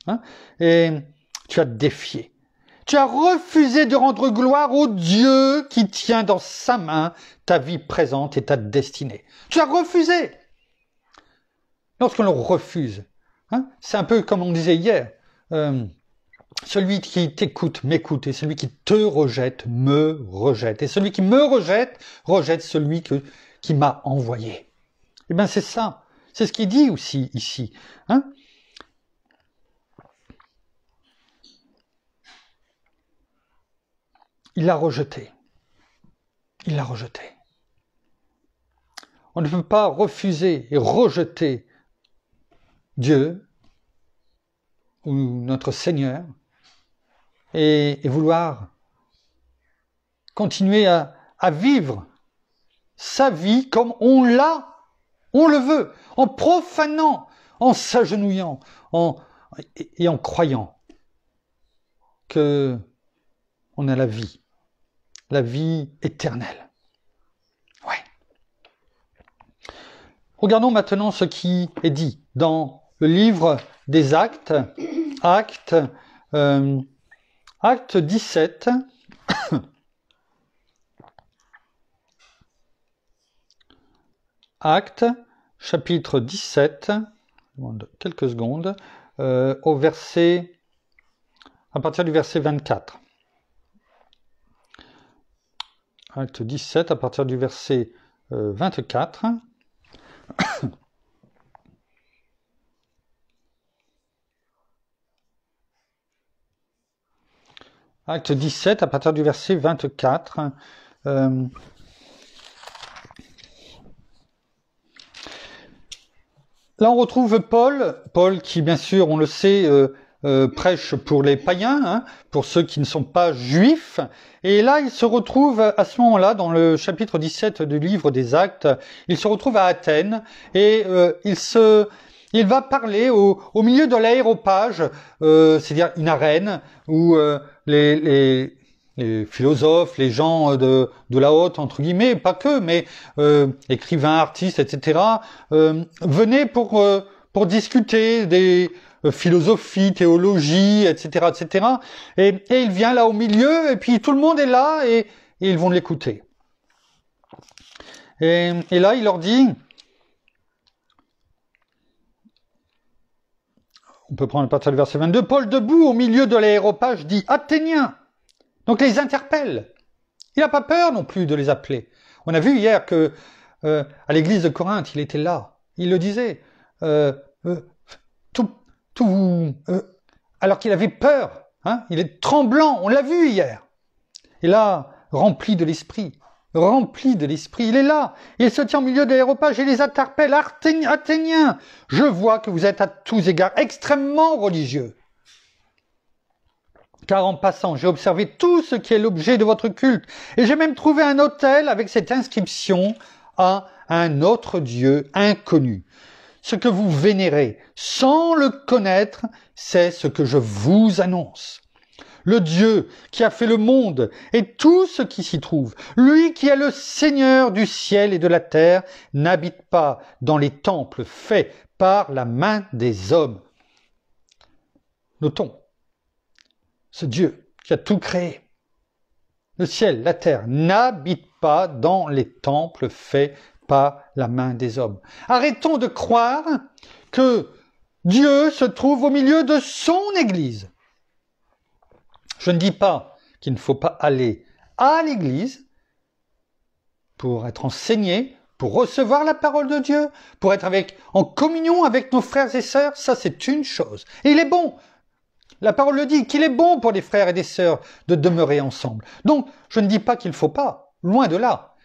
Hein. Et tu as défié. Tu as refusé de rendre gloire au Dieu qui tient dans sa main ta vie présente et ta destinée. Tu as refusé. Lorsque l'on refuse, hein, c'est un peu comme on disait hier, celui qui t'écoute m'écoute, et celui qui te rejette me rejette. Et celui qui me rejette, rejette celui qui m'a envoyé. Eh bien c'est ça. C'est ce qu'il dit aussi ici. Hein. Il l'a rejeté. Il l'a rejeté. On ne peut pas refuser et rejeter Dieu ou notre Seigneur et vouloir continuer à vivre sa vie comme on le veut, en profanant, en s'agenouillant et en croyant que on a la vie éternelle. Ouais. Regardons maintenant ce qui est dit dans le livre des Actes, Acte 17. Acte, chapitre 17, quelques secondes, à partir du verset 24. Acte 17, à partir du verset 24. Acte 17, à partir du verset 24. Là, on retrouve Paul qui, bien sûr, on le sait, prêche pour les païens, hein, pour ceux qui ne sont pas juifs. Et là, il se retrouve à ce moment-là, dans le chapitre 17 du livre des Actes, il se retrouve à Athènes et il va parler au milieu de l'aéropage, c'est-à-dire une arène où les philosophes, les gens de la haute, entre guillemets, pas que, mais écrivains, artistes, etc., venaient pour discuter des philosophie, théologie, etc., etc. Et il vient là au milieu, et puis tout le monde est là, et ils vont l'écouter. Et là, il leur dit, on peut prendre à partir du verset 22, Paul, debout au milieu de l'aéropage, dit « Athéniens ». Donc, les interpelle. Il n'a pas peur non plus de les appeler. On a vu hier que à l'église de Corinthe, il était là. Il le disait. Alors qu'il avait peur. Hein, il est tremblant. On l'a vu hier. Et là, rempli de l'esprit. Il est là. Il se tient au milieu de l'aéropage et les interpelle. Athéniens, je vois que vous êtes à tous égards extrêmement religieux. Car en passant, j'ai observé tout ce qui est l'objet de votre culte. Et j'ai même trouvé un autel avec cette inscription à un autre Dieu inconnu. Ce que vous vénérez sans le connaître, c'est ce que je vous annonce. Le Dieu qui a fait le monde et tout ce qui s'y trouve, lui qui est le Seigneur du ciel et de la terre, n'habite pas dans les temples faits par la main des hommes. Notons, ce Dieu qui a tout créé, le ciel, la terre, n'habite pas dans les temples faits par la main des hommes. Arrêtons de croire que Dieu se trouve au milieu de son Église. Je ne dis pas qu'il ne faut pas aller à l'Église pour être enseigné, pour recevoir la parole de Dieu, pour être en communion avec nos frères et sœurs, ça c'est une chose. Et il est bon, la parole le dit, qu'il est bon pour les frères et les sœurs de demeurer ensemble. Donc, je ne dis pas qu'il ne faut pas, loin de là.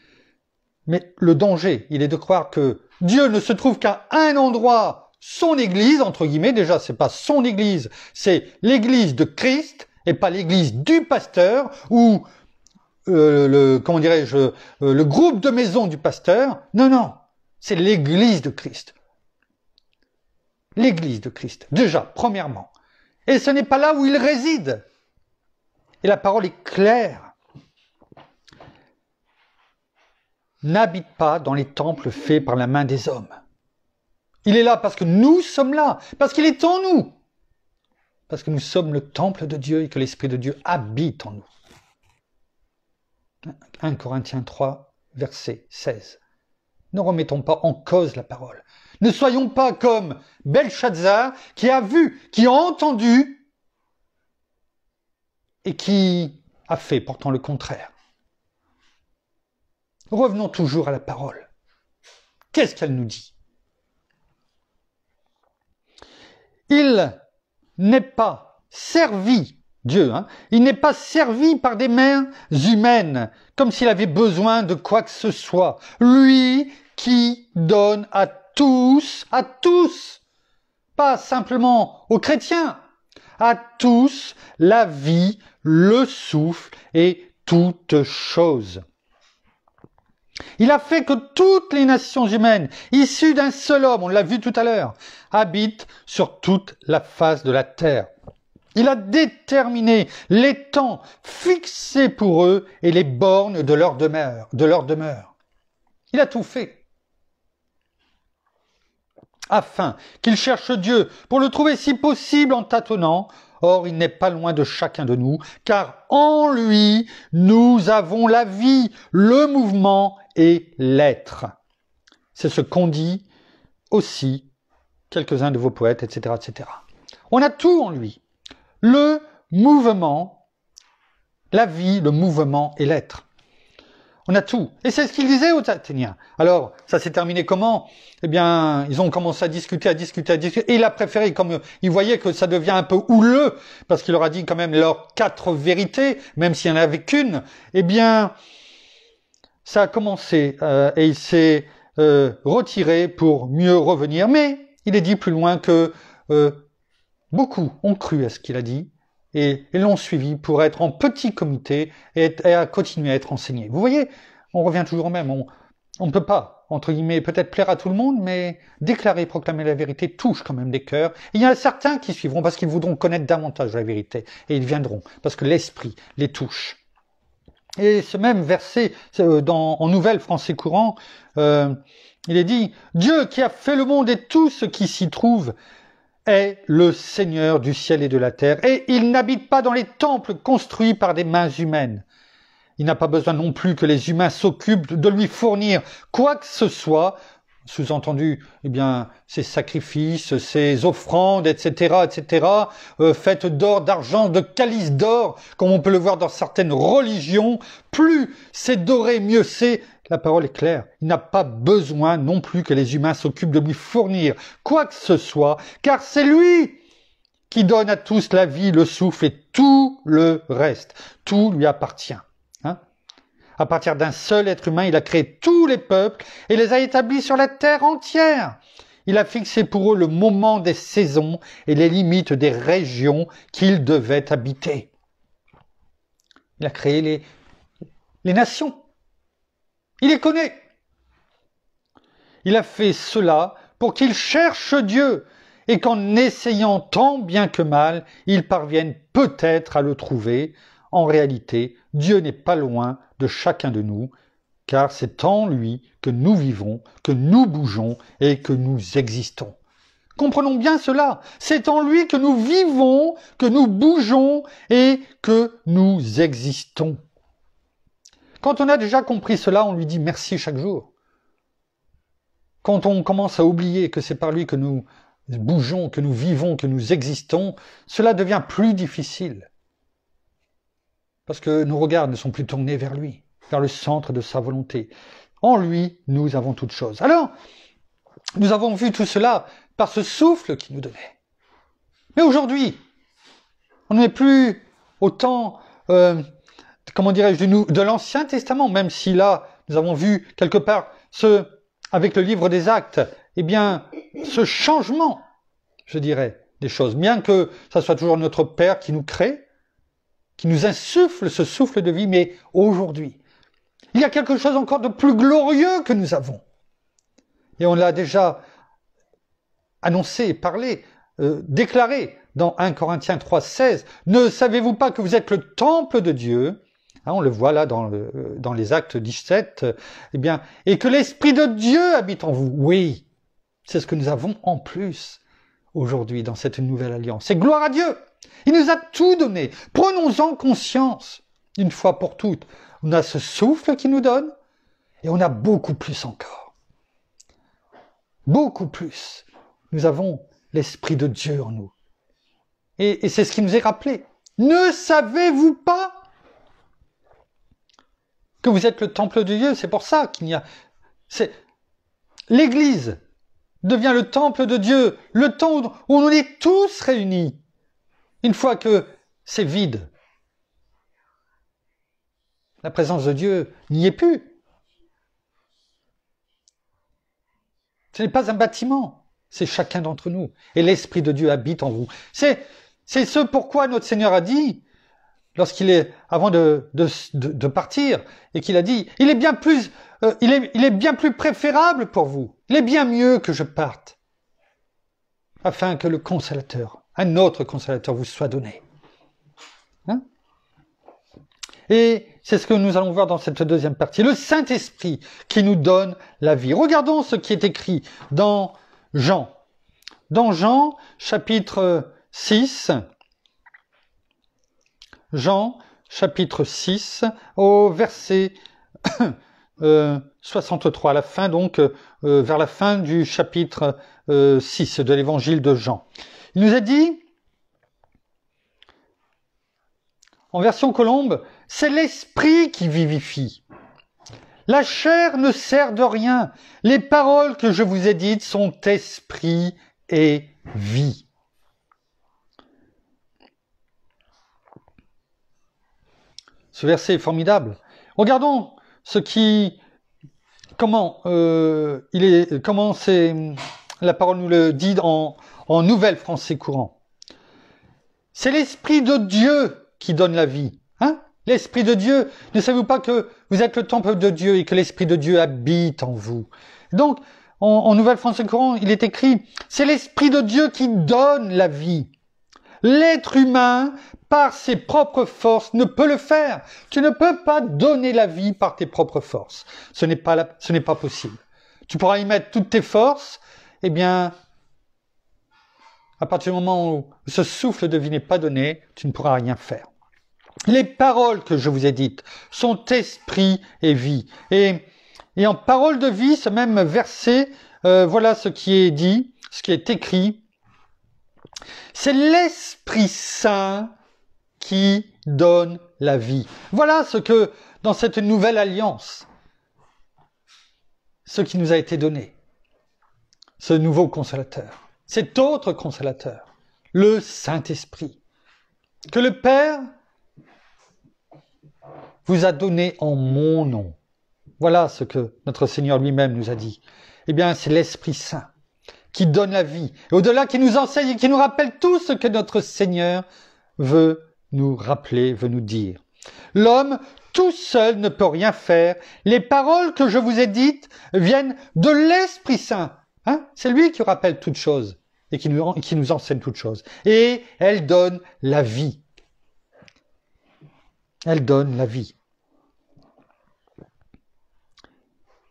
Mais le danger, il est de croire que Dieu ne se trouve qu'à un endroit, son Église, entre guillemets, déjà c'est pas son Église, c'est l'Église de Christ, et pas l'Église du pasteur, ou comment dirais-je, le groupe de maison du pasteur. Non, non, c'est l'Église de Christ. L'Église de Christ, déjà, premièrement. Et ce n'est pas là où il réside. Et la parole est claire. N'habite pas dans les temples faits par la main des hommes. Il est là parce que nous sommes là, parce qu'il est en nous, parce que nous sommes le temple de Dieu et que l'Esprit de Dieu habite en nous. 1 Corinthiens 3, verset 16. Ne remettons pas en cause la parole. Ne soyons pas comme Belshazzar qui a vu, qui a entendu et qui a fait pourtant le contraire. Revenons toujours à la parole. Qu'est-ce qu'elle nous dit? Il n'est pas servi, Dieu, il n'est pas servi par des mains humaines, comme s'il avait besoin de quoi que ce soit. Lui qui donne à tous, pas simplement aux chrétiens, à tous la vie, le souffle et toutes choses. Il a fait que toutes les nations humaines, issues d'un seul homme, on l'a vu tout à l'heure, habitent sur toute la face de la terre. Il a déterminé les temps fixés pour eux et les bornes de leur demeure. Il a tout fait. Afin qu'ils cherchent Dieu pour le trouver si possible en tâtonnant. Or, il n'est pas loin de chacun de nous, car en lui, nous avons la vie, le mouvement et l'être. C'est ce qu'ont dit aussi quelques-uns de vos poètes, etc., etc. On a tout en lui. Le mouvement, la vie, le mouvement et l'être. On a tout. Et c'est ce qu'il disait aux Athéniens. Alors, ça s'est terminé comment? Eh bien, ils ont commencé à discuter. Et il a préféré, comme il voyait que ça devient un peu houleux, parce qu'il leur a dit quand même leurs 4 vérités, même s'il n'y en avait qu'une, eh bien, ça a commencé et il s'est retiré pour mieux revenir. Mais il est dit plus loin que beaucoup ont cru à ce qu'il a dit et l'ont suivi pour être en petit comité et à continuer à être enseigné. Vous voyez, on revient toujours au même. On ne peut pas, entre guillemets, peut-être plaire à tout le monde, mais déclarer, proclamer la vérité touche quand même des cœurs. Et il y en a certains qui suivront parce qu'ils voudront connaître davantage la vérité. Et ils viendront parce que l'esprit les touche. Et ce même verset, en Nouvelle Français courant, il est dit « Dieu qui a fait le monde et tout ce qui s'y trouve est le Seigneur du ciel et de la terre, et il n'habite pas dans les temples construits par des mains humaines. Il n'a pas besoin non plus que les humains s'occupent de lui fournir quoi que ce soit, sous-entendu, eh bien, ses sacrifices, ses offrandes, etc., faites d'or, d'argent, de calices d'or, comme on peut le voir dans certaines religions. Plus c'est doré, mieux c'est. La parole est claire. Il n'a pas besoin non plus que les humains s'occupent de lui fournir quoi que ce soit, car c'est lui qui donne à tous la vie, le souffle et tout le reste. Tout lui appartient. À partir d'un seul être humain, il a créé tous les peuples et les a établis sur la terre entière. Il a fixé pour eux le moment des saisons et les limites des régions qu'ils devaient habiter. Il a créé les nations. Il les connaît. Il a fait cela pour qu'ils cherchent Dieu et qu'en essayant tant bien que mal, ils parviennent peut-être à le trouver. En réalité, Dieu n'est pas loin de chacun de nous, car c'est en lui que nous vivons, que nous bougeons et que nous existons. Comprenons bien cela, c'est en lui que nous vivons, que nous bougeons et que nous existons. Quand on a déjà compris cela, on lui dit merci chaque jour. Quand on commence à oublier que c'est par lui que nous bougeons, que nous vivons, que nous existons, cela devient plus difficile. parce que nos regards ne sont plus tournés vers lui, vers le centre de sa volonté. En lui, nous avons toutes choses. Alors, nous avons vu tout cela par ce souffle qu'il nous donnait. Mais aujourd'hui, on n'est plus au temps, comment dirais-je, de l'Ancien Testament, même si là, nous avons vu quelque part avec le livre des Actes, eh bien, ce changement, je dirais, des choses. Bien que ça soit toujours notre Père qui nous crée, qui nous insuffle ce souffle de vie, mais aujourd'hui, il y a quelque chose encore de plus glorieux que nous avons. Et on l'a déjà annoncé, parlé, déclaré dans 1 Corinthiens 3,16. Ne savez-vous pas que vous êtes le temple de Dieu? On le voit là dans les Actes 17. Eh bien, et que l'Esprit de Dieu habite en vous. Oui, c'est ce que nous avons en plus aujourd'hui dans cette nouvelle alliance. Et gloire à Dieu! Il nous a tout donné. Prenons-en conscience, une fois pour toutes. On a ce souffle qu'il nous donne, et on a beaucoup plus encore. Beaucoup plus. Nous avons l'Esprit de Dieu en nous. Et c'est ce qui nous est rappelé. Ne savez-vous pas que vous êtes le temple de Dieu? C'est pour ça qu'il y a... L'Église devient le temple de Dieu, le temps où on est tous réunis. Une fois que c'est vide, la présence de Dieu n'y est plus. Ce n'est pas un bâtiment, c'est chacun d'entre nous. Et l'Esprit de Dieu habite en vous. C'est ce pourquoi notre Seigneur a dit, avant de partir, et qu'il a dit, il est bien plus préférable pour vous, il est bien mieux que je parte, afin que le Consolateur, un autre Consolateur vous soit donné. Et c'est ce que nous allons voir dans cette deuxième partie. Le Saint-Esprit qui nous donne la vie. Regardons ce qui est écrit dans Jean. Dans Jean, chapitre 6. Jean, chapitre 6, au verset 63, à la fin donc, vers la fin du chapitre 6 de l'évangile de Jean. Il nous a dit, en version colombe, c'est l'esprit qui vivifie. La chair ne sert de rien. Les paroles que je vous ai dites sont esprit et vie. Ce verset est formidable. Regardons comment la parole nous le dit en Nouvelle Français courant. C'est l'Esprit de Dieu qui donne la vie. L'Esprit de Dieu, ne savez-vous pas que vous êtes le temple de Dieu et que l'Esprit de Dieu habite en vous? Donc, en Nouvelle Français courant, il est écrit, c'est l'Esprit de Dieu qui donne la vie. L'être humain, par ses propres forces, ne peut le faire. Tu ne peux pas donner la vie par tes propres forces. Ce n'est pas possible. Tu pourras y mettre toutes tes forces, eh bien, à partir du moment où ce souffle de vie n'est pas donné, tu ne pourras rien faire. Les paroles que je vous ai dites sont esprit et vie. Et en parole de vie, ce même verset, voilà ce qui est dit, ce qui est écrit. C'est l'Esprit Saint qui donne la vie. Voilà ce que, dans cette nouvelle alliance, ce qui nous a été donné. Ce nouveau consolateur. Cet autre consolateur. Le Saint-Esprit. Que le Père vous a donné en mon nom. Voilà ce que notre Seigneur lui-même nous a dit. Eh bien, c'est l'Esprit Saint qui donne la vie. Et au-delà, qui nous enseigne et qui nous rappelle tout ce que notre Seigneur veut nous rappeler, veut nous dire. L'homme, tout seul, ne peut rien faire. Les paroles que je vous ai dites viennent de l'Esprit Saint. C'est lui qui rappelle toutes choses et qui nous enseigne toutes choses. Et elle donne la vie. Elle donne la vie.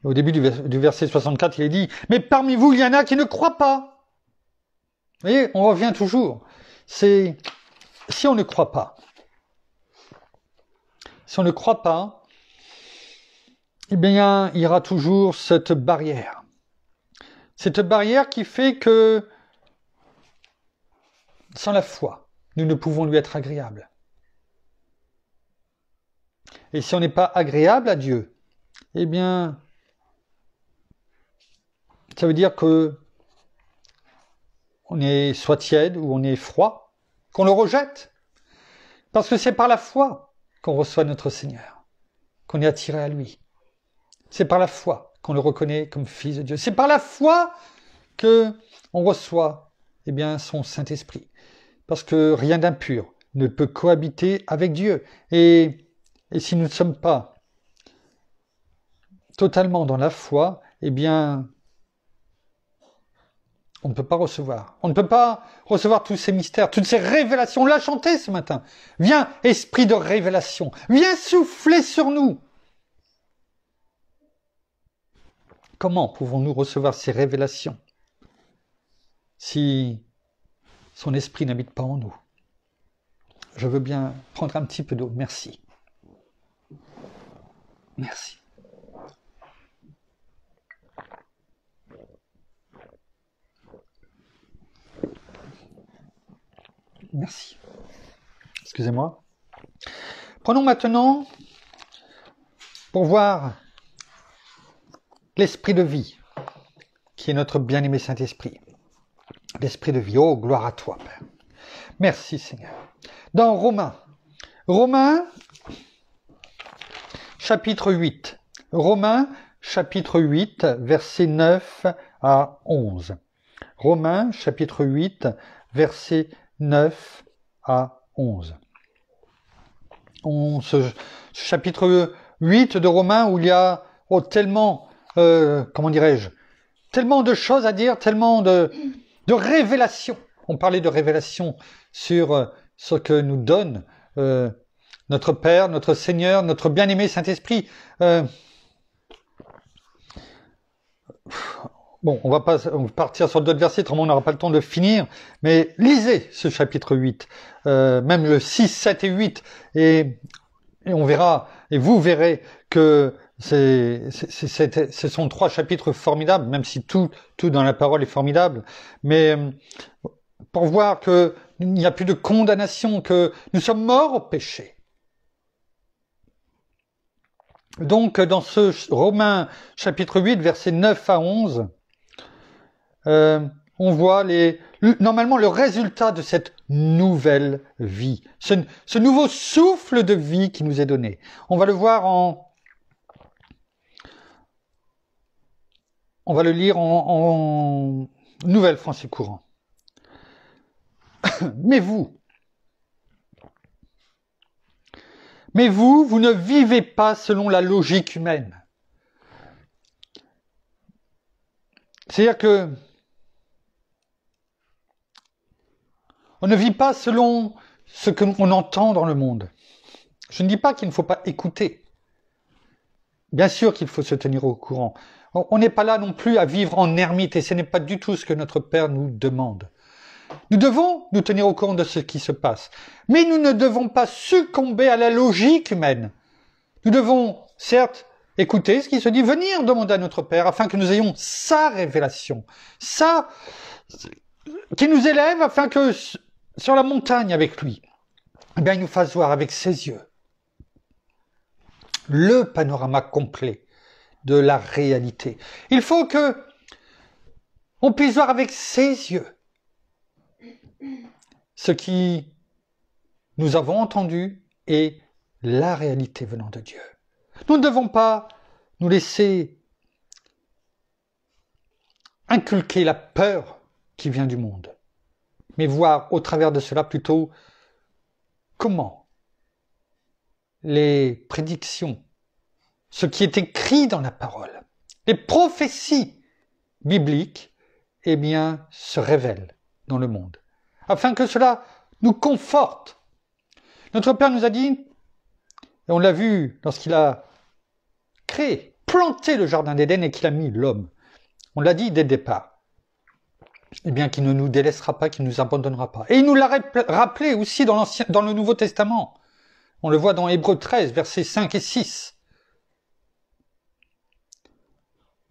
Au début du verset 64, il est dit, mais parmi vous, il y en a qui ne croient pas. Vous voyez, on revient toujours. Si on ne croit pas, eh bien, il y aura toujours cette barrière. Cette barrière qui fait que, sans la foi, nous ne pouvons lui être agréables. Et si on n'est pas agréable à Dieu, eh bien, ça veut dire que on est soit tiède ou on est froid, qu'on le rejette. Parce que c'est par la foi qu'on reçoit notre Seigneur, qu'on est attiré à lui. C'est par la foi qu'on le reconnaît comme fils de Dieu. C'est par la foi qu'on reçoit son Saint-Esprit. Parce que rien d'impur ne peut cohabiter avec Dieu. Et si nous ne sommes pas totalement dans la foi, on ne peut pas recevoir. On ne peut pas recevoir tous ces mystères, toutes ces révélations. On l'a chanté ce matin. Viens, esprit de révélation. Viens souffler sur nous. Comment pouvons-nous recevoir ces révélations si son esprit n'habite pas en nous? Je veux bien prendre un petit peu d'eau. Merci. Merci. Merci. Excusez-moi. Prenons maintenant pour voir l'esprit de vie, qui est notre bien-aimé Saint-Esprit. L'esprit de vie. Oh, gloire à toi, Père. Merci, Seigneur. Dans Romains, chapitre 8. Romains, chapitre 8, versets 9 à 11. Romains, chapitre 8, versets 9 à 11. Ce chapitre 8 de Romains où il y a tellement, tellement de choses à dire, tellement de révélations. On parlait de révélations sur ce que nous donne notre Père, notre Seigneur, notre bien-aimé Saint-Esprit. Bon, on va partir sur d'autres versets, autrement on n'aura pas le temps de finir, mais lisez ce chapitre 8, même le 6, 7 et 8, et on verra, et vous verrez que ce sont 3 chapitres formidables, même si tout dans la parole est formidable, mais pour voir qu'il n'y a plus de condamnation, que nous sommes morts au péché. Donc, dans ce Romains chapitre 8, versets 9 à 11, on voit normalement le résultat de cette nouvelle vie, ce nouveau souffle de vie qui nous est donné. On va le voir on va le lire en Nouvelle Français courant. Mais vous ne vivez pas selon la logique humaine. C'est-à-dire que on ne vit pas selon ce qu'on entend dans le monde. Je ne dis pas qu'il ne faut pas écouter. Bien sûr qu'il faut se tenir au courant. On n'est pas là non plus à vivre en ermite et ce n'est pas du tout ce que notre Père nous demande. Nous devons nous tenir au courant de ce qui se passe. Mais nous ne devons pas succomber à la logique humaine. Nous devons, certes, écouter ce qui se dit, venir demander à notre Père afin que nous ayons sa révélation. Ça, qui nous élève afin que sur la montagne avec lui, il nous fasse voir avec ses yeux le panorama complet de la réalité. Il faut que on puisse voir avec ses yeux ce qui nous avons entendu et la réalité venant de Dieu. Nous ne devons pas nous laisser inculquer la peur qui vient du monde, mais voir au travers de cela plutôt comment les prédictions, ce qui est écrit dans la parole, les prophéties bibliques, se révèlent dans le monde, afin que cela nous conforte. Notre Père nous a dit, et on l'a vu lorsqu'il a créé, planté le jardin d'Éden et qu'il a mis l'homme, on l'a dit dès le départ, qu'il ne nous délaissera pas, qu'il ne nous abandonnera pas. Et il nous l'a rappelé aussi dans le Nouveau Testament. On le voit dans Hébreux 13, versets 5 et 6.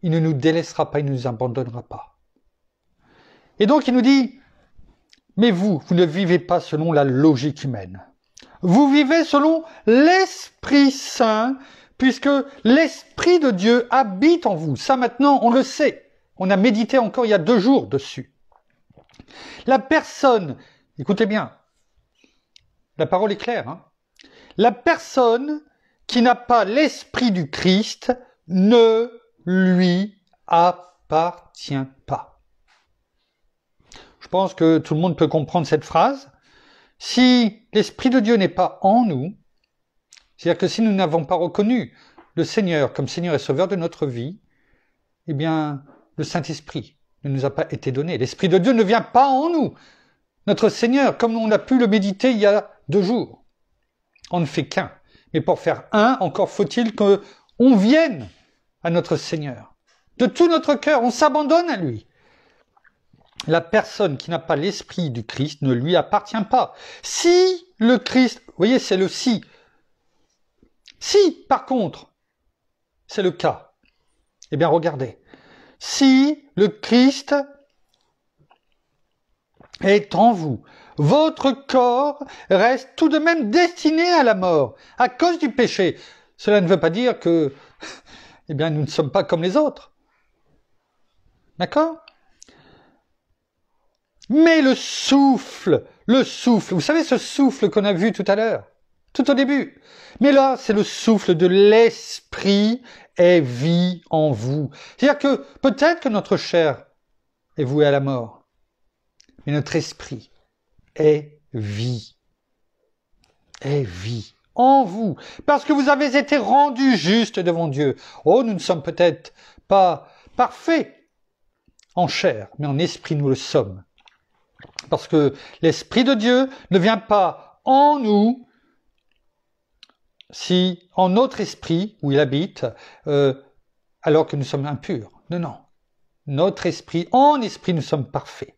Il ne nous délaissera pas, il ne nous abandonnera pas. Et donc il nous dit, mais vous ne vivez pas selon la logique humaine. vous vivez selon l'Esprit Saint, puisque l'Esprit de Dieu habite en vous. Ça maintenant, on le sait. On a médité encore il y a 2 jours dessus. La personne, écoutez bien, la parole est claire, hein. La personne qui n'a pas l'Esprit du Christ ne lui appartient pas. Je pense que tout le monde peut comprendre cette phrase. Si l'Esprit de Dieu n'est pas en nous, c'est-à-dire que si nous n'avons pas reconnu le Seigneur comme Seigneur et Sauveur de notre vie, eh bien, le Saint-Esprit ne nous a pas été donné. L'Esprit de Dieu ne vient pas en nous. Notre Seigneur, comme on a pu le méditer il y a 2 jours, on ne fait qu'un. Mais pour faire un, encore faut-il qu'on vienne à notre Seigneur. De tout notre cœur, on s'abandonne à lui. La personne qui n'a pas l'Esprit du Christ ne lui appartient pas. Si le Christ, vous voyez, c'est le si. Si, par contre, c'est le cas, eh bien regardez, si le Christ est en vous, votre corps reste tout de même destiné à la mort, à cause du péché. Cela ne veut pas dire que, eh bien, nous ne sommes pas comme les autres. D'accord ? Mais le souffle, vous savez ce souffle qu'on a vu tout à l'heure, tout au début. Mais là, c'est le souffle de l'Esprit est vie en vous. C'est-à-dire que peut-être que notre chair est vouée à la mort, mais notre esprit est vie en vous, parce que vous avez été rendus justes devant Dieu. Oh, nous ne sommes peut-être pas parfaits en chair, mais en esprit nous le sommes. Parce que l'Esprit de Dieu ne vient pas en nous, si en notre esprit, où il habite, alors que nous sommes impurs. Non, non. Notre esprit, en esprit, nous sommes parfaits.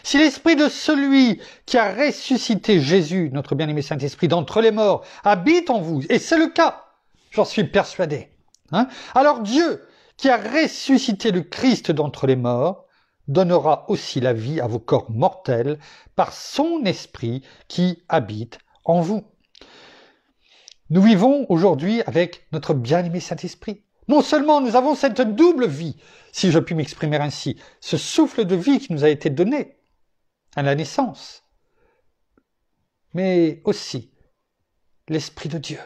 Si l'esprit de celui qui a ressuscité Jésus, notre bien-aimé Saint-Esprit, d'entre les morts, habite en vous, et c'est le cas, j'en suis persuadé, hein, alors Dieu, qui a ressuscité le Christ d'entre les morts, donnera aussi la vie à vos corps mortels par son esprit qui habite en vous. Nous vivons aujourd'hui avec notre bien-aimé Saint-Esprit. Non seulement nous avons cette double vie, si je puis m'exprimer ainsi, ce souffle de vie qui nous a été donné à la naissance, mais aussi l'Esprit de Dieu,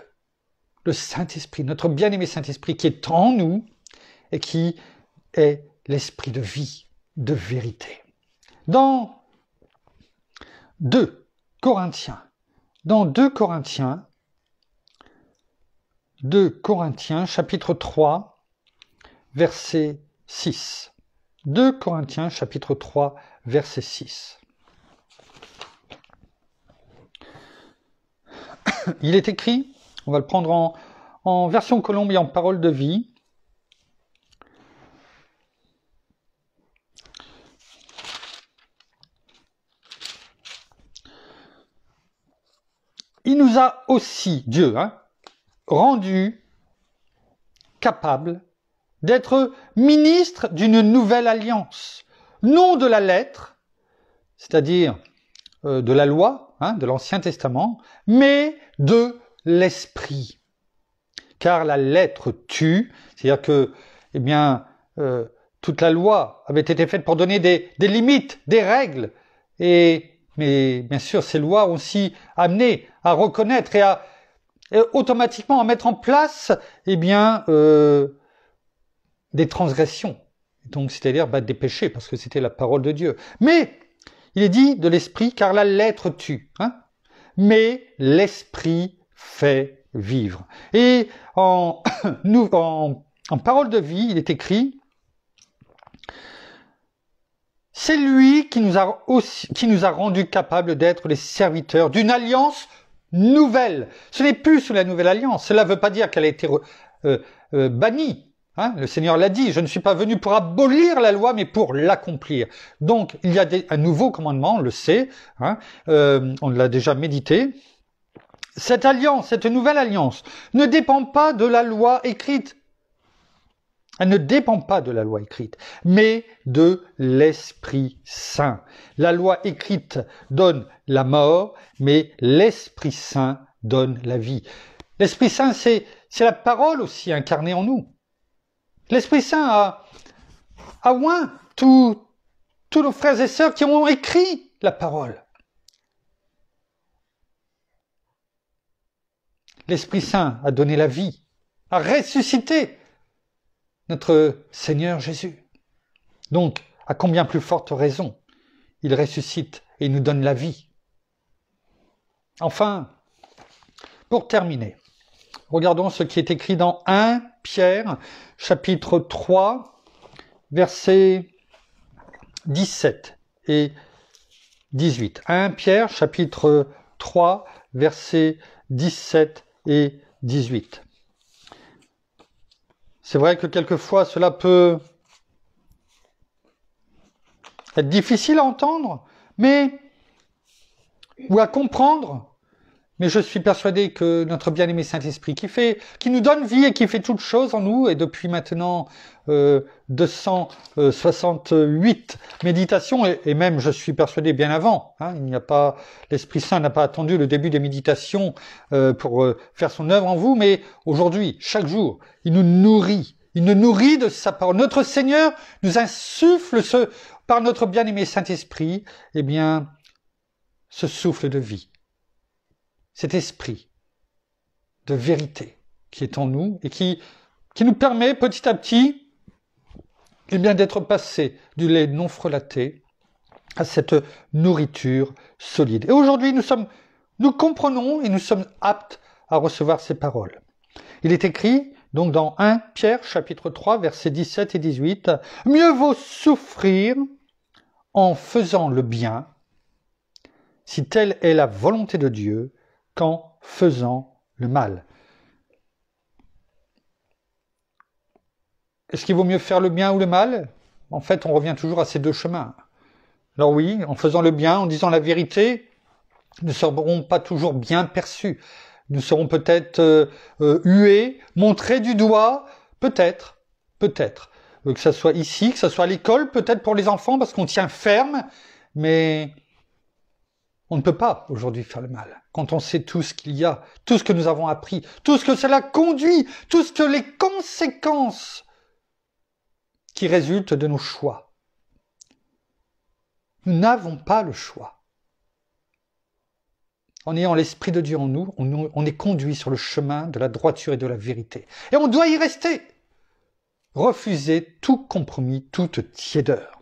le Saint-Esprit, notre bien-aimé Saint-Esprit qui est en nous et qui est l'Esprit de vie, de vérité. Dans 2 Corinthiens, chapitre 3, verset 6. 2 Corinthiens, chapitre 3, verset 6. Il est écrit, on va le prendre en version Colombe et en parole de vie. Il nous a aussi, Dieu, rendu capable d'être ministre d'une nouvelle alliance, non de la lettre, c'est-à-dire de la loi, de l'Ancien Testament, mais de l'Esprit. Car la lettre tue, c'est-à-dire que, eh bien, toute la loi avait été faite pour donner des limites, des règles, mais bien sûr, ces lois ont aussi amené à reconnaître et automatiquement à mettre en place, eh bien, des transgressions. Donc, c'est-à-dire des péchés, parce que c'était la parole de Dieu. Mais, il est dit de l'Esprit, car la lettre tue. Mais l'Esprit fait vivre. Et en parole de vie, il est écrit, c'est lui qui nous a rendus capables d'être les serviteurs d'une alliance nouvelle. Ce n'est plus sous la nouvelle alliance. Cela ne veut pas dire qu'elle a été bannie. Le Seigneur l'a dit, je ne suis pas venu pour abolir la loi, mais pour l'accomplir. Donc, il y a un nouveau commandement, on le sait, on l'a déjà médité. Cette alliance, cette nouvelle alliance, ne dépend pas de la loi écrite. Elle ne dépend pas de la loi écrite, mais de l'Esprit Saint. La loi écrite donne la mort, mais l'Esprit Saint donne la vie. L'Esprit Saint, c'est la parole aussi incarnée en nous. L'Esprit Saint a oint tous nos frères et sœurs qui ont écrit la parole. L'Esprit Saint a donné la vie, a ressuscité notre Seigneur Jésus. Donc, à combien plus forte raison, il ressuscite et nous donne la vie. Enfin, pour terminer, regardons ce qui est écrit dans 1 Pierre, chapitre 3, versets 17 et 18. 1 Pierre, chapitre 3, versets 17 et 18. C'est vrai que quelquefois cela peut être difficile à entendre, ou à comprendre, mais je suis persuadé que notre bien-aimé Saint-Esprit, qui nous donne vie et qui fait toutes choses en nous, et depuis maintenant 268 méditations, et même je suis persuadé bien avant, l'Esprit Saint n'a pas attendu le début des méditations pour faire son œuvre en vous, mais aujourd'hui, chaque jour, il nous nourrit de sa parole. Notre Seigneur nous insuffle par notre bien-aimé Saint-Esprit, ce souffle de vie, cet esprit de vérité qui est en nous et qui nous permet petit à petit d'être passé du lait non frelaté à cette nourriture solide. Et aujourd'hui, nous comprenons et nous sommes aptes à recevoir ces paroles. Il est écrit donc dans 1 Pierre chapitre 3 versets 17 et 18, « Mieux vaut souffrir en faisant le bien, si telle est la volonté de Dieu, qu'en faisant le mal. » Est-ce qu'il vaut mieux faire le bien ou le mal? En fait, on revient toujours à ces deux chemins. Alors oui, en faisant le bien, en disant la vérité, nous ne serons pas toujours bien perçus. Nous serons peut-être hués, montrés du doigt, peut-être. Que ça soit ici, que ça soit à l'école, peut-être pour les enfants, parce qu'on tient ferme, mais on ne peut pas aujourd'hui faire le mal. Quand on sait tout ce qu'il y a, tout ce que nous avons appris, tout ce que cela conduit, tout ce que les conséquences qui résultent de nos choix. Nous n'avons pas le choix. En ayant l'Esprit de Dieu en nous, on est conduit sur le chemin de la droiture et de la vérité. Et on doit y rester. Refuser tout compromis, toute tiédeur.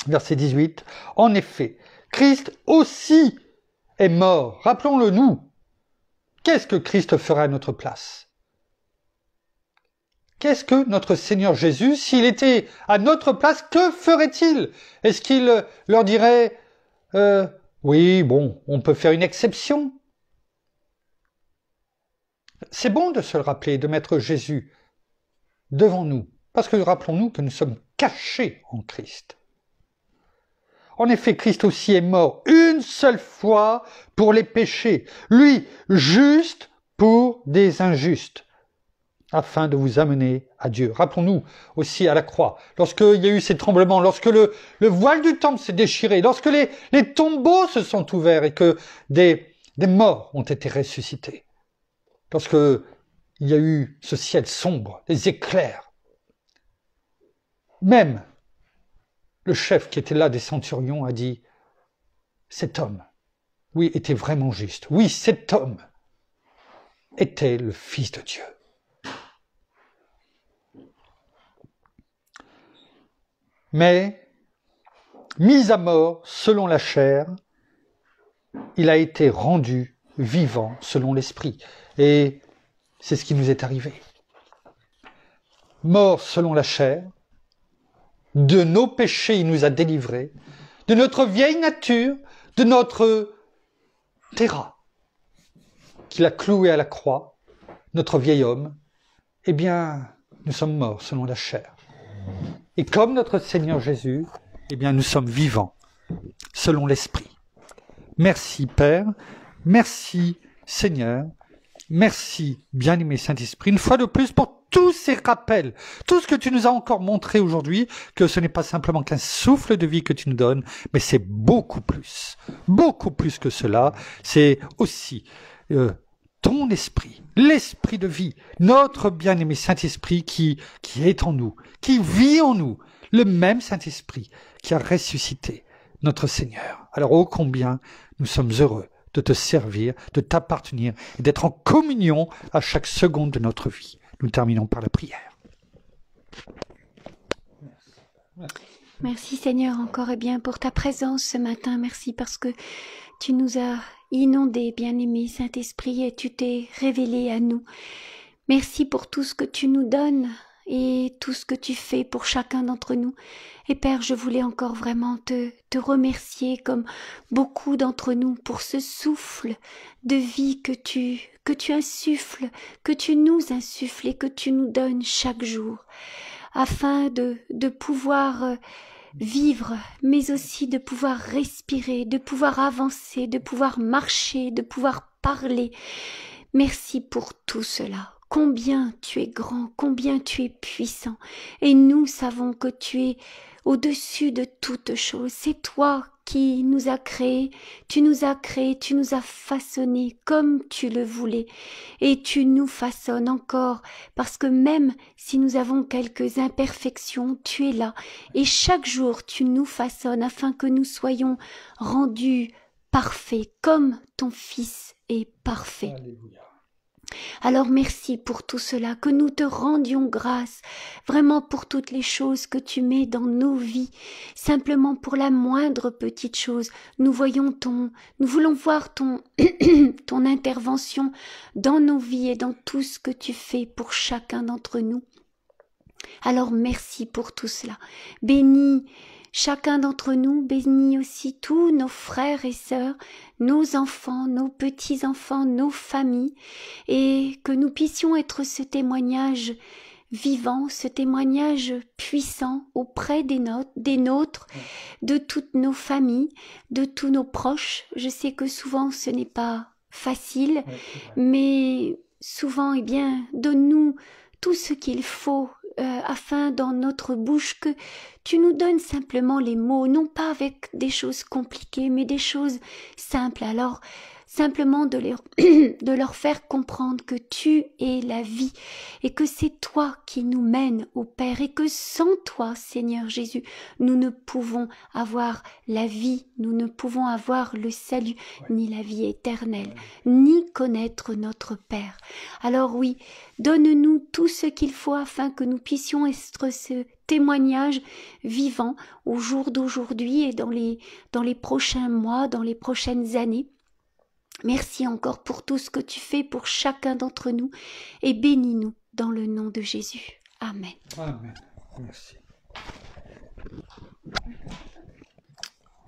Verset 18. En effet, Christ aussi est mort. Rappelons-le nous. Qu'est-ce que Christ ferait à notre place? Qu'est-ce que notre Seigneur Jésus, s'il était à notre place, que ferait-il? Est-ce qu'il leur dirait oui, bon, on peut faire une exception. C'est bon de se le rappeler, de mettre Jésus devant nous, parce que rappelons-nous que nous sommes cachés en Christ. En effet, Christ aussi est mort une seule fois pour les péchés, lui, juste pour des injustes, afin de vous amener à Dieu. Rappelons-nous aussi à la croix, lorsqu'il y a eu ces tremblements, lorsque le voile du temple s'est déchiré, lorsque les tombeaux se sont ouverts et que des morts ont été ressuscités, lorsque il y a eu ce ciel sombre, les éclairs. Même le chef qui était là des centurions a dit « Cet homme, oui, était vraiment juste. Oui, cet homme était le Fils de Dieu. » Mais, mis à mort selon la chair, il a été rendu vivant selon l'esprit. Et c'est ce qui nous est arrivé. Mort selon la chair, de nos péchés il nous a délivrés, de notre vieille nature, de notre terra, qu'il a cloué à la croix, notre vieil homme, eh bien, nous sommes morts selon la chair. Et comme notre Seigneur Jésus, eh bien, nous sommes vivants selon l'Esprit. Merci Père, merci Seigneur, merci bien-aimé Saint-Esprit, une fois de plus pour tous ces rappels, tout ce que tu nous as encore montré aujourd'hui, que ce n'est pas simplement qu'un souffle de vie que tu nous donnes, mais c'est beaucoup plus que cela. C'est aussi ton esprit, l'esprit de vie, notre bien-aimé Saint-Esprit qui est en nous, qui vit en nous, le même Saint-Esprit qui a ressuscité notre Seigneur. Alors ô combien nous sommes heureux de te servir, de t'appartenir et d'être en communion à chaque seconde de notre vie. Nous terminons par la prière. Merci Seigneur encore et bien pour ta présence ce matin. Merci parce que tu nous as inondés, bien-aimé Saint-Esprit, et tu t'es révélé à nous. Merci pour tout ce que tu nous donnes et tout ce que tu fais pour chacun d'entre nous. Et Père, je voulais encore vraiment te remercier comme beaucoup d'entre nous pour ce souffle de vie que tu insuffles, que tu nous insuffles et que tu nous donnes chaque jour, afin de pouvoir vivre, mais aussi de pouvoir respirer, de pouvoir avancer, de pouvoir marcher, de pouvoir parler. Merci pour tout cela. Combien tu es grand, combien tu es puissant. Et nous savons que tu es au-dessus de toutes choses. C'est toi qui nous as créés, tu nous as façonnés comme tu le voulais. Et tu nous façonnes encore, parce que même si nous avons quelques imperfections, tu es là. Et chaque jour, tu nous façonnes afin que nous soyons rendus parfaits, comme ton Fils est parfait. Alléluia. Alors merci pour tout cela, que nous te rendions grâce, vraiment pour toutes les choses que tu mets dans nos vies, simplement pour la moindre petite chose. Nous voulons voir ton intervention dans nos vies et dans tout ce que tu fais pour chacun d'entre nous. Alors merci pour tout cela. Bénis chacun d'entre nous, bénis aussi tous nos frères et sœurs, nos enfants, nos petits-enfants, nos familles, et que nous puissions être ce témoignage vivant, ce témoignage puissant auprès des nôtres, de toutes nos familles, de tous nos proches. Je sais que souvent ce n'est pas facile, mais souvent, donne-nous tout ce qu'il faut afin dans notre bouche que tu nous donnes simplement les mots, non pas avec des choses compliquées, mais des choses simples. Alors, simplement de leur faire comprendre que tu es la vie et que c'est toi qui nous mènes au Père et que sans toi, Seigneur Jésus, nous ne pouvons avoir la vie, nous ne pouvons avoir le salut, ni la vie éternelle, ni connaître notre Père. Alors oui, donne-nous tout ce qu'il faut afin que nous puissions être ce témoignage vivant au jour d'aujourd'hui et dans les prochains mois, dans les prochaines années. Merci encore pour tout ce que tu fais pour chacun d'entre nous et bénis-nous dans le nom de Jésus. Amen. Amen. Merci.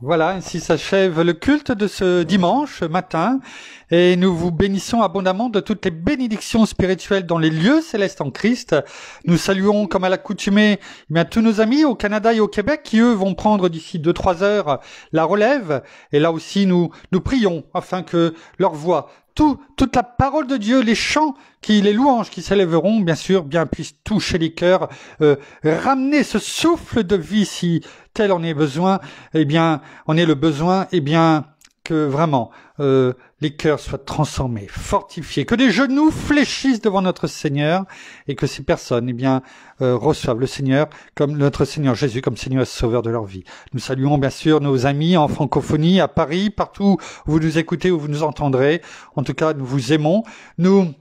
Voilà, ainsi s'achève le culte de ce dimanche matin et nous vous bénissons abondamment de toutes les bénédictions spirituelles dans les lieux célestes en Christ. Nous saluons comme à l'accoutumée tous nos amis au Canada et au Québec qui eux vont prendre d'ici 2-3 heures la relève et là aussi nous prions afin que leur voix, toute la parole de Dieu, les chants, les louanges qui s'élèveront, bien sûr, bien puissent toucher les cœurs, ramener ce souffle de vie si tel en est besoin, on est le besoin, que vraiment les cœurs soient transformés, fortifiés, que les genoux fléchissent devant notre Seigneur et que ces personnes reçoivent le Seigneur comme notre Seigneur Jésus comme Seigneur et Sauveur de leur vie. Nous saluons bien sûr nos amis en francophonie, à Paris, partout où vous nous écoutez, où vous nous entendrez. En tout cas, nous vous aimons. Nous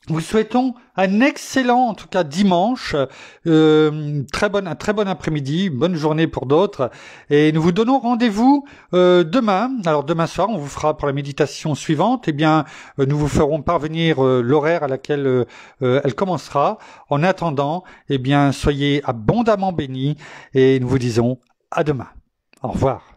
vous souhaitons un excellent, en tout cas dimanche, un très bon après-midi, une bonne journée pour d'autres, et nous vous donnons rendez-vous demain. Alors demain soir, on vous fera pour la méditation suivante. Nous vous ferons parvenir l'horaire à laquelle elle commencera. En attendant, soyez abondamment bénis, et nous vous disons à demain. Au revoir.